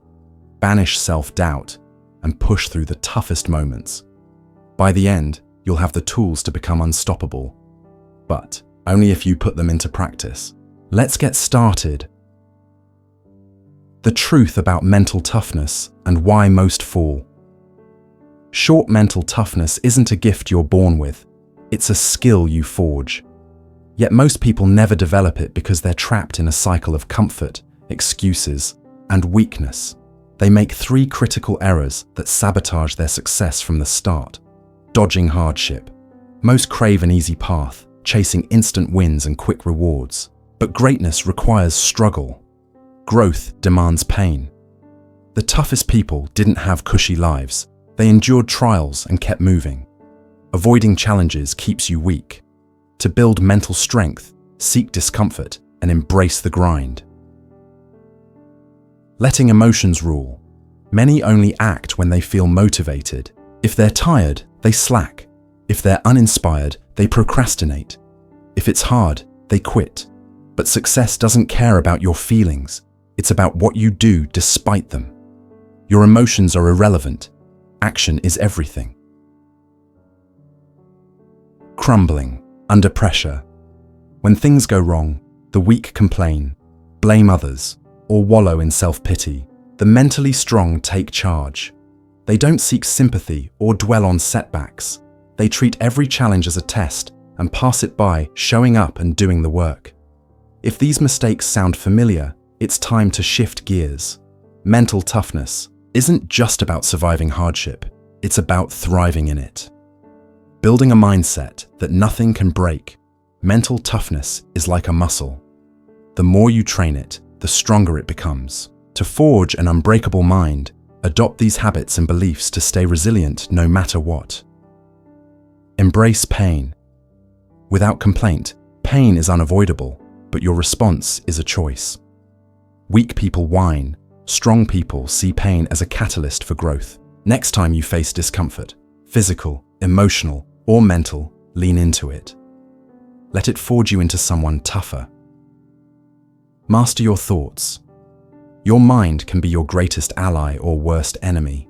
S1: banish self-doubt, and push through the toughest moments. By the end, you'll have the tools to become unstoppable, but only if you put them into practice. Let's get started. The truth about mental toughness and why most fall. Short mental toughness isn't a gift you're born with. It's a skill you forge. Yet most people never develop it because they're trapped in a cycle of comfort, excuses, and weakness. They make 3 critical errors that sabotage their success from the start. Dodging hardship. Most crave an easy path, chasing instant wins and quick rewards. But greatness requires struggle. Growth demands pain. The toughest people didn't have cushy lives. They endured trials and kept moving. Avoiding challenges keeps you weak. To build mental strength, seek discomfort and embrace the grind. Letting emotions rule. Many only act when they feel motivated. If they're tired, they slack. If they're uninspired, they procrastinate. If it's hard, they quit. But success doesn't care about your feelings. It's about what you do despite them. Your emotions are irrelevant. Action is everything. Crumbling under pressure. When things go wrong, the weak complain, blame others, or wallow in self-pity. The mentally strong take charge. They don't seek sympathy or dwell on setbacks. They treat every challenge as a test and pass it by, showing up and doing the work. If these mistakes sound familiar, it's time to shift gears. Mental toughness isn't just about surviving hardship, it's about thriving in it. Building a mindset that nothing can break. Mental toughness is like a muscle. The more you train it, the stronger it becomes. To forge an unbreakable mind, adopt these habits and beliefs to stay resilient no matter what. Embrace pain. Without complaint, pain is unavoidable, but your response is a choice. Weak people whine. Strong people see pain as a catalyst for growth. Next time you face discomfort, physical, emotional, or mental, lean into it. Let it forge you into someone tougher. Master your thoughts. Your mind can be your greatest ally or worst enemy.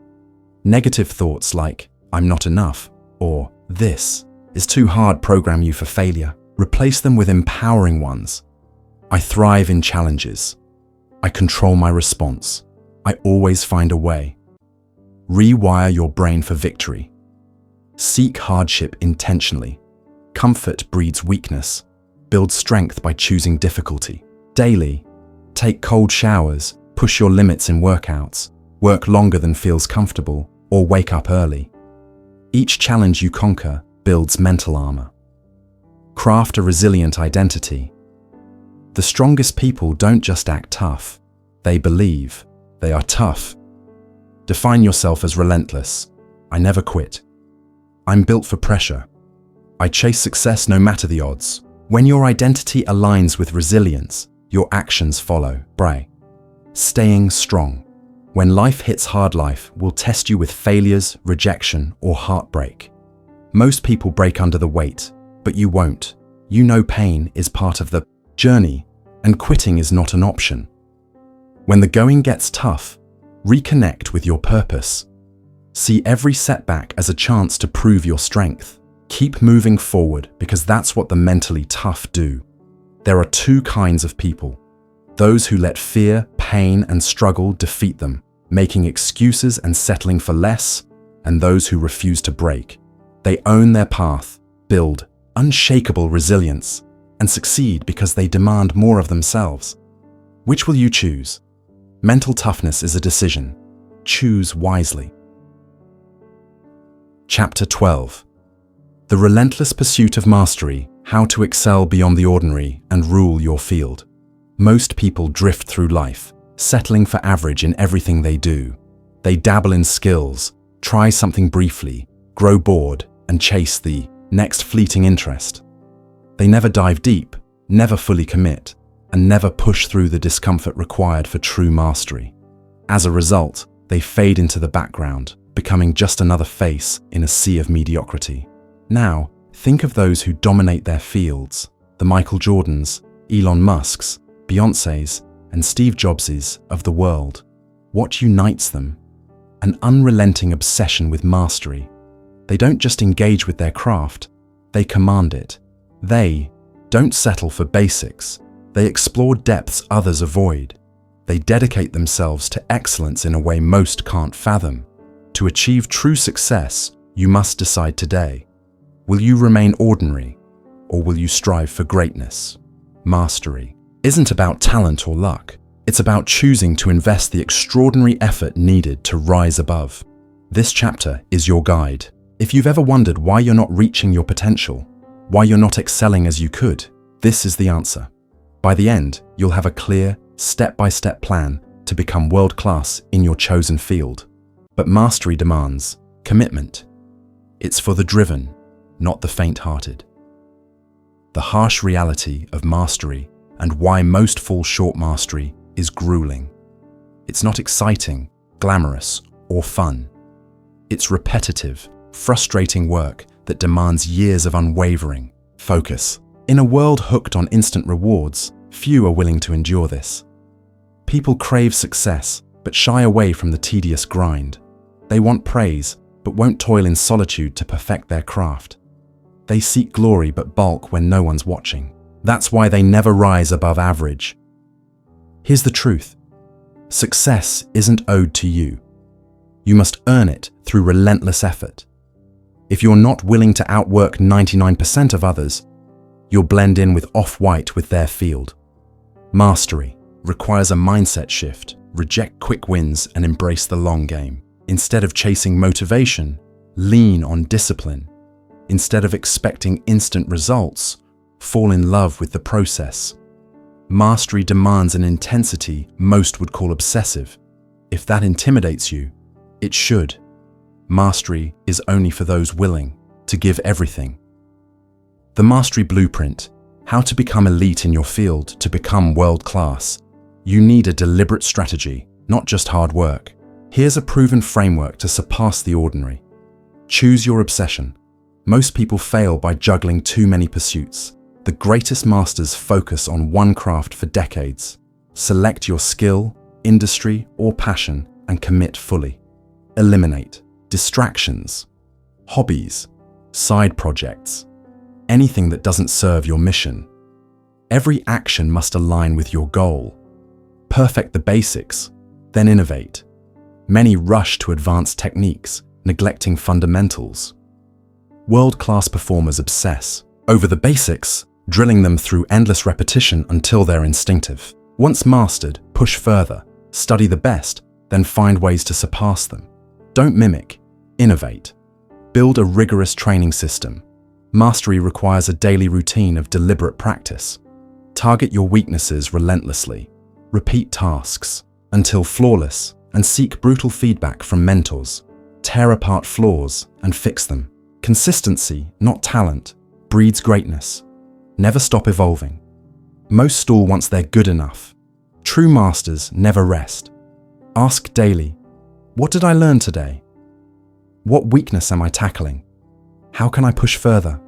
S1: Negative thoughts like, "I'm not enough," or "this is too hard," program you for failure. Replace them with empowering ones. "I thrive in challenges. I control my response. I always find a way." Rewire your brain for victory. Seek hardship intentionally. Comfort breeds weakness. Build strength by choosing difficulty. Daily, take cold showers, push your limits in workouts, work longer than feels comfortable, or wake up early. Each challenge you conquer builds mental armor. Craft a resilient identity. The strongest people don't just act tough, they believe they are tough. Define yourself as relentless. "I never quit. I'm built for pressure. I chase success no matter the odds." When your identity aligns with resilience, your actions follow. Staying strong. When life hits hard, life will test you with failures, rejection, or heartbreak. Most people break under the weight, but you won't. You know pain is part of the journey, and quitting is not an option. When the going gets tough, reconnect with your purpose. See every setback as a chance to prove your strength. Keep moving forward because that's what the mentally tough do. There are 2 kinds of people. Those who let fear, pain, and struggle defeat them, making excuses and settling for less, and those who refuse to break. They own their path, build unshakable resilience, and succeed because they demand more of themselves. Which will you choose? Mental toughness is a decision. Choose wisely. Chapter 12. The Relentless Pursuit of Mastery: How to Excel Beyond the Ordinary and Rule Your Field. Most people drift through life, settling for average in everything they do. They dabble in skills, try something briefly, grow bored, and chase the next fleeting interest. They never dive deep, never fully commit, and never push through the discomfort required for true mastery. As a result, they fade into the background, becoming just another face in a sea of mediocrity. Now, think of those who dominate their fields: the Michael Jordans, Elon Musks, Beyoncés, and Steve Jobses of the world. What unites them? An unrelenting obsession with mastery. They don't just engage with their craft, they command it. They don't settle for basics. They explore depths others avoid. They dedicate themselves to excellence in a way most can't fathom. To achieve true success, you must decide today. Will you remain ordinary, or will you strive for greatness? Mastery isn't about talent or luck. It's about choosing to invest the extraordinary effort needed to rise above. This chapter is your guide. If you've ever wondered why you're not reaching your potential, why you're not excelling as you could, this is the answer. By the end, you'll have a clear, step-by-step plan to become world-class in your chosen field. But mastery demands commitment. It's for the driven, not the faint-hearted. The harsh reality of mastery and why most fall short mastery is grueling. It's not exciting, glamorous, or fun. It's repetitive, frustrating work that demands years of unwavering focus. In a world hooked on instant rewards, few are willing to endure this. People crave success, but shy away from the tedious grind. They want praise, but won't toil in solitude to perfect their craft. They seek glory but balk when no one's watching. That's why they never rise above average. Here's the truth. Success isn't owed to you. You must earn it through relentless effort. If you're not willing to outwork 99% of others, you'll blend in with off-white with their field. Mastery requires a mindset shift. Reject quick wins and embrace the long game. Instead of chasing motivation, lean on discipline. Instead of expecting instant results, fall in love with the process. Mastery demands an intensity most would call obsessive. If that intimidates you, it should. Mastery is only for those willing to give everything. The Mastery Blueprint: how to become elite in your field to become world-class. You need a deliberate strategy, not just hard work. Here's a proven framework to surpass the ordinary. Choose your obsession. Most people fail by juggling too many pursuits. The greatest masters focus on one craft for decades. Select your skill, industry, or passion and commit fully. Eliminate distractions, hobbies, side projects, anything that doesn't serve your mission. Every action must align with your goal. Perfect the basics, then innovate. Many rush to advanced techniques, neglecting fundamentals. World-class performers obsess over the basics, drilling them through endless repetition until they're instinctive. Once mastered, push further, study the best, then find ways to surpass them. Don't mimic, innovate. Build a rigorous training system. Mastery requires a daily routine of deliberate practice. Target your weaknesses relentlessly. Repeat tasks until flawless and seek brutal feedback from mentors. Tear apart flaws and fix them. Consistency, not talent, breeds greatness. Never stop evolving. Most stall once they're good enough. True masters never rest. Ask daily, what did I learn today? What weakness am I tackling? How can I push further?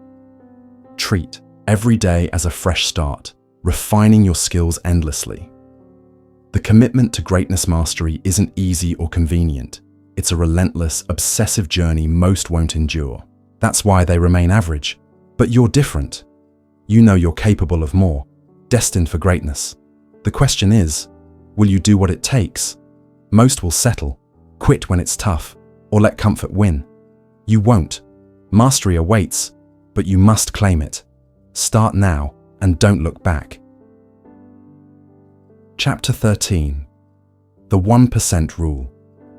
S1: Treat every day as a fresh start, refining your skills endlessly. The commitment to greatness mastery isn't easy or convenient. It's a relentless, obsessive journey most won't endure. That's why they remain average. But you're different. You know you're capable of more, destined for greatness. The question is, will you do what it takes? Most will settle, quit when it's tough, or let comfort win. You won't. Mastery awaits, but you must claim it. Start now and don't look back. Chapter 13. The 1% Rule.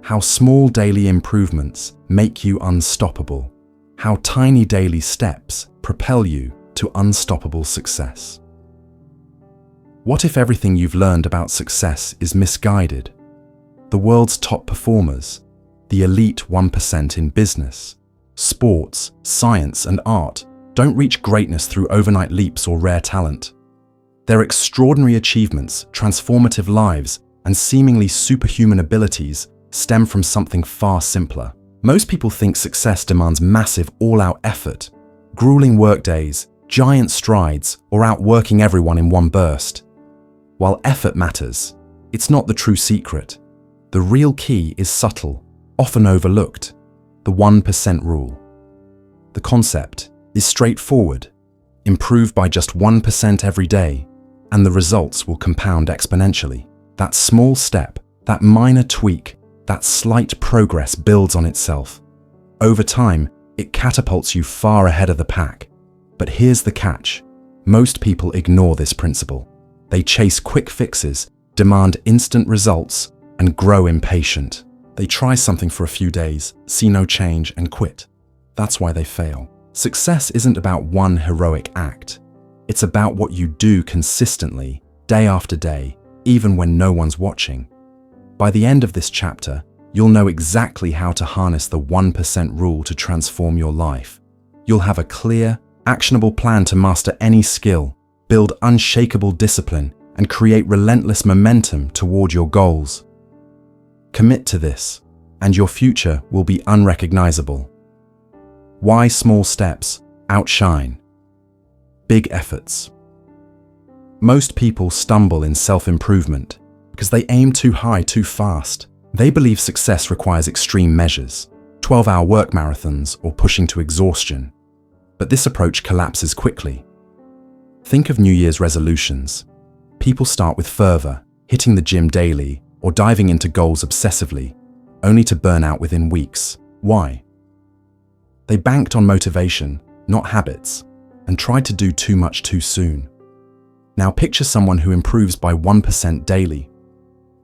S1: How small daily improvements make you unstoppable. How tiny daily steps propel you to unstoppable success. What if everything you've learned about success is misguided? The world's top performers, the elite 1% in business, sports, science, and art, don't reach greatness through overnight leaps or rare talent. Their extraordinary achievements, transformative lives, and seemingly superhuman abilities stem from something far simpler. Most people think success demands massive, all-out effort, grueling workdays, giant strides, or outworking everyone in one burst. While effort matters, it's not the true secret. The real key is subtle, often overlooked: the 1% rule. The concept is straightforward. Improve by just 1% every day, and the results will compound exponentially. That small step, that minor tweak, That slight progress builds on itself. Over time, it catapults you far ahead of the pack. But here's the catch. Most people ignore this principle. They chase quick fixes, demand instant results, and grow impatient. They try something for a few days, see no change, and quit. That's why they fail. Success isn't about one heroic act. It's about what you do consistently, day after day, even when no one's watching. By the end of this chapter, you'll know exactly how to harness the 1% rule to transform your life. You'll have a clear, actionable plan to master any skill, build unshakable discipline, and create relentless momentum toward your goals. Commit to this, and your future will be unrecognizable. Why small steps outshine big efforts? Most people stumble in self-improvement because they aim too high too fast. They believe success requires extreme measures, 12-hour work marathons or pushing to exhaustion. But this approach collapses quickly. Think of New Year's resolutions. People start with fervor, hitting the gym daily or diving into goals obsessively, only to burn out within weeks. Why? They banked on motivation, not habits, and tried to do too much too soon. Now picture someone who improves by 1% daily.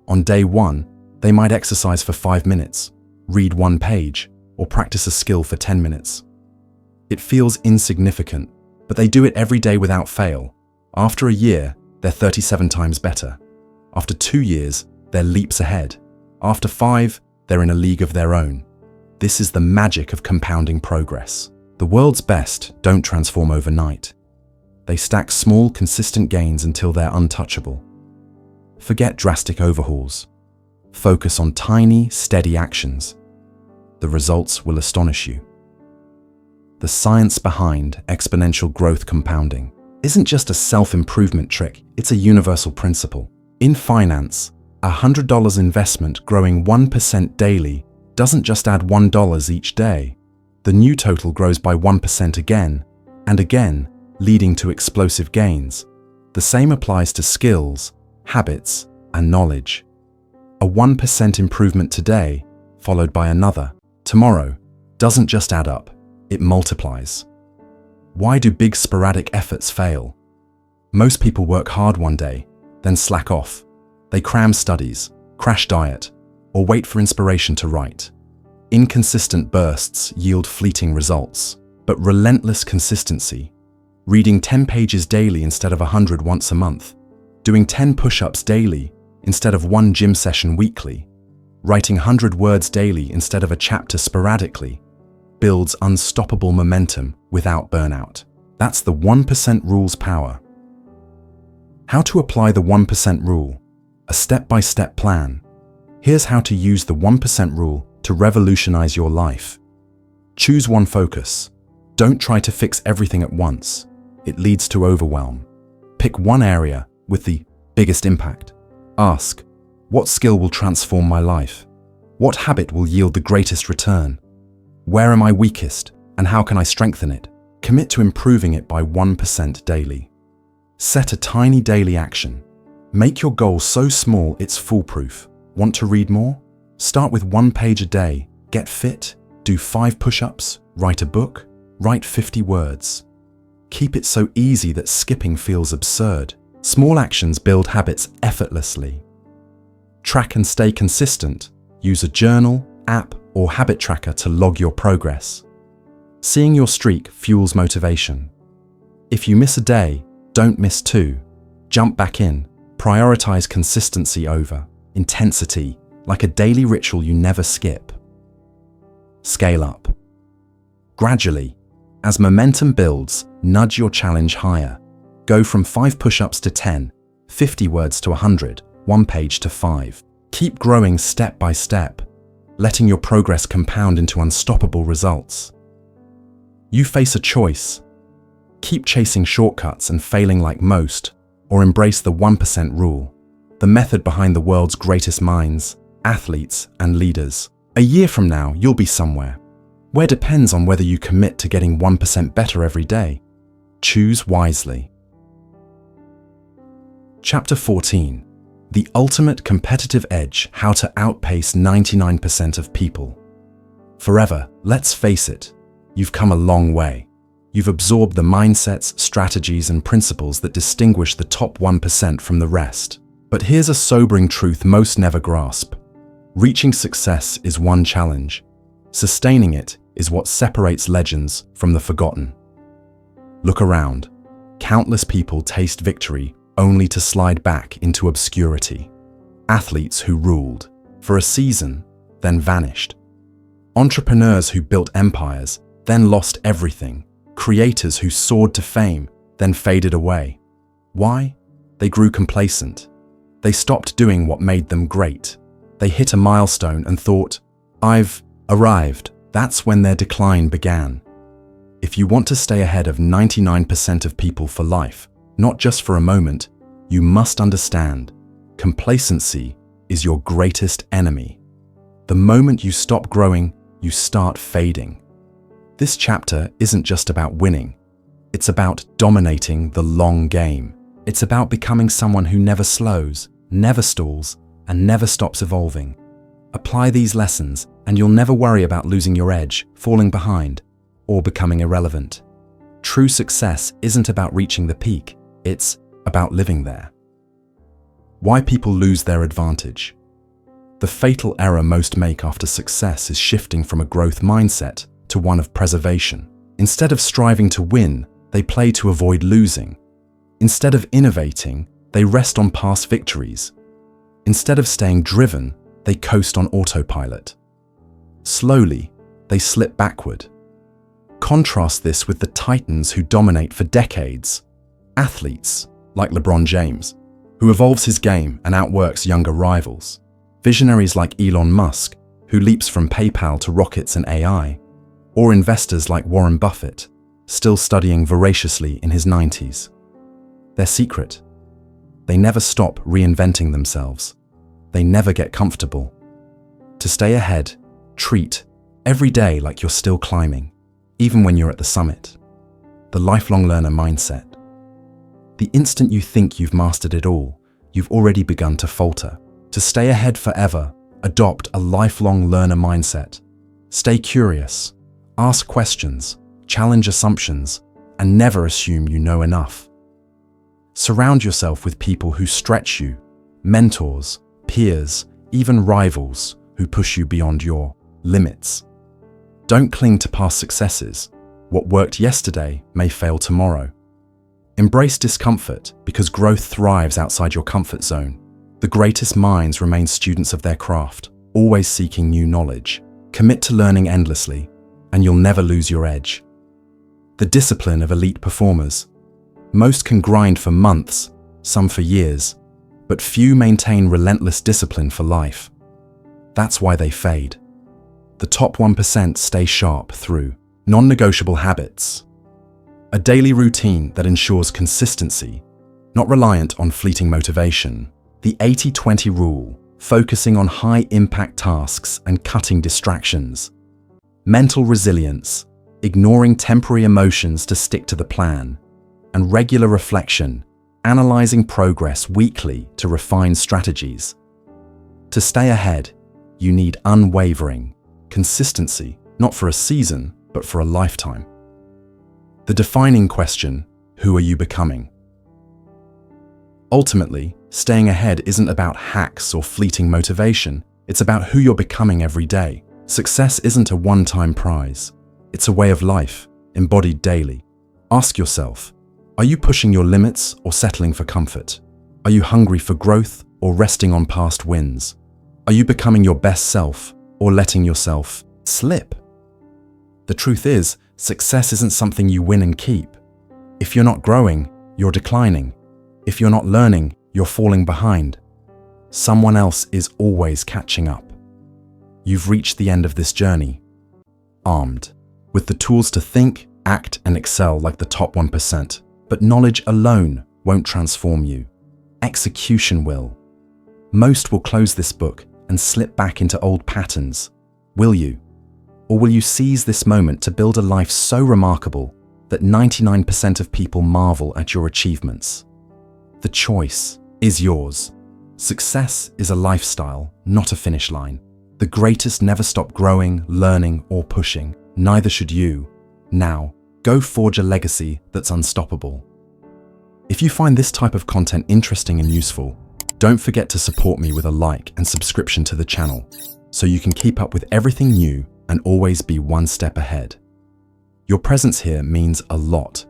S1: On day 1, they might exercise for 5 minutes, read 1 page, or practice a skill for 10 minutes. It feels insignificant, but they do it every day without fail. After a year, they're 37 times better. After 2 years, they're leaps ahead. After 5, they're in a league of their own. This is the magic of compounding progress. The world's best don't transform overnight. They stack small, consistent gains until they're untouchable. Forget drastic overhauls. Focus on tiny, steady actions. The results will astonish you. The science behind exponential growth compounding isn't just a self-improvement trick, it's a universal principle. In finance, a $100 investment growing 1% daily doesn't just add $1 each day. The new total grows by 1% again and again, leading to explosive gains. The same applies to skills, habits, and knowledge. A 1% improvement today, followed by another, tomorrow, doesn't just add up, it multiplies. Why do big sporadic efforts fail? Most people work hard one day, then slack off. They cram studies, crash diet, or wait for inspiration to write. Inconsistent bursts yield fleeting results, but relentless consistency, reading 10 pages daily instead of 100 once a month, doing 10 push-ups daily instead of 1 gym session weekly, writing 100 words daily instead of a chapter sporadically, builds unstoppable momentum without burnout. That's the 1% rule's power. How to apply the 1% rule, a step-by-step plan. Here's how to use the 1% rule to revolutionize your life. Choose one focus. Don't try to fix everything at once. It leads to overwhelm. Pick one area with the biggest impact. Ask, what skill will transform my life? What habit will yield the greatest return? Where am I weakest, and how can I strengthen it? Commit to improving it by 1% daily. Set a tiny daily action. Make your goal so small it's foolproof. Want to read more? Start with 1 page a day. Get fit, do 5 push-ups, write a book, write 50 words. Keep it so easy that skipping feels absurd. Small actions build habits effortlessly. Track and stay consistent. Use a journal, app, or habit tracker to log your progress. Seeing your streak fuels motivation. If you miss a day, don't miss 2. Jump back in. Prioritize consistency over intensity, like a daily ritual you never skip. Scale up. Gradually, as momentum builds, nudge your challenge higher. Go from 5 push-ups to 10, 50 words to 100, 1 page to 5. Keep growing step by step, letting your progress compound into unstoppable results. You face a choice. Keep chasing shortcuts and failing like most, or embrace the 1% rule, the method behind the world's greatest minds, athletes, and leaders. A year from now, you'll be somewhere. Where depends on whether you commit to getting 1% better every day. Choose wisely. Chapter 14. The ultimate competitive edge: how to outpace 99% of people. Forever, let's face it, you've come a long way. You've absorbed the mindsets, strategies, and principles that distinguish the top 1% from the rest. But here's a sobering truth most never grasp. Reaching success is one challenge. Sustaining it is what separates legends from the forgotten. Look around. Countless people taste victory only to slide back into obscurity. Athletes who ruled for a season, then vanished. Entrepreneurs who built empires, then lost everything. Creators who soared to fame, then faded away. Why? They grew complacent. They stopped doing what made them great. They hit a milestone and thought, "I've arrived." That's when their decline began. If you want to stay ahead of 99% of people for life, not just for a moment, you must understand, complacency is your greatest enemy. The moment you stop growing, you start fading. This chapter isn't just about winning. It's about dominating the long game. It's about becoming someone who never slows, never stalls, and never stops evolving. Apply these lessons, and you'll never worry about losing your edge, falling behind, or becoming irrelevant. True success isn't about reaching the peak, it's about living there. Why people lose their advantage. The fatal error most make after success is shifting from a growth mindset to one of preservation. Instead of striving to win, they play to avoid losing. Instead of innovating, they rest on past victories. Instead of staying driven, they coast on autopilot. Slowly, they slip backward. Contrast this with the titans who dominate for decades. Athletes, like LeBron James, who evolves his game and outworks younger rivals. Visionaries like Elon Musk, who leaps from PayPal to rockets and AI. Or investors like Warren Buffett, still studying voraciously in his 90s. Their secret: they never stop reinventing themselves. They never get comfortable. To stay ahead, treat every day like you're still climbing, even when you're at the summit. The lifelong learner mindset. The instant you think you've mastered it all, you've already begun to falter. To stay ahead forever, adopt a lifelong learner mindset. Stay curious. Ask questions, challenge assumptions, and never assume you know enough. Surround yourself with people who stretch you, mentors, peers, even rivals who push you beyond your limits. Don't cling to past successes. What worked yesterday may fail tomorrow. Embrace discomfort because growth thrives outside your comfort zone. The greatest minds remain students of their craft, always seeking new knowledge. Commit to learning endlessly, and you'll never lose your edge. The discipline of elite performers. Most can grind for months, some for years, but few maintain relentless discipline for life. That's why they fade. The top 1% stay sharp through non-negotiable habits. A daily routine that ensures consistency, not reliant on fleeting motivation. The 80-20 rule, focusing on high-impact tasks and cutting distractions. Mental resilience, ignoring temporary emotions to stick to the plan. And regular reflection, analyzing progress weekly to refine strategies. To stay ahead, you need unwavering consistency, not for a season, but for a lifetime. The defining question: who are you becoming? Ultimately, staying ahead isn't about hacks or fleeting motivation. It's about who you're becoming every day. Success isn't a one-time prize. It's a way of life, embodied daily. Ask yourself, are you pushing your limits or settling for comfort? Are you hungry for growth or resting on past wins? Are you becoming your best self or letting yourself slip? The truth is, success isn't something you win and keep. If you're not growing, you're declining. If you're not learning, you're falling behind. Someone else is always catching up. You've reached the end of this journey, armed with the tools to think, act, and excel like the top 1%. But knowledge alone won't transform you. Execution will. Most will close this book and slip back into old patterns. Will you? Or will you seize this moment to build a life so remarkable that 99% of people marvel at your achievements? The choice is yours. Success is a lifestyle, not a finish line. The greatest never stop growing, learning, or pushing. Neither should you. Now, go forge a legacy that's unstoppable. If you find this type of content interesting and useful, don't forget to support me with a like and subscription to the channel so you can keep up with everything new and always be one step ahead. Your presence here means a lot,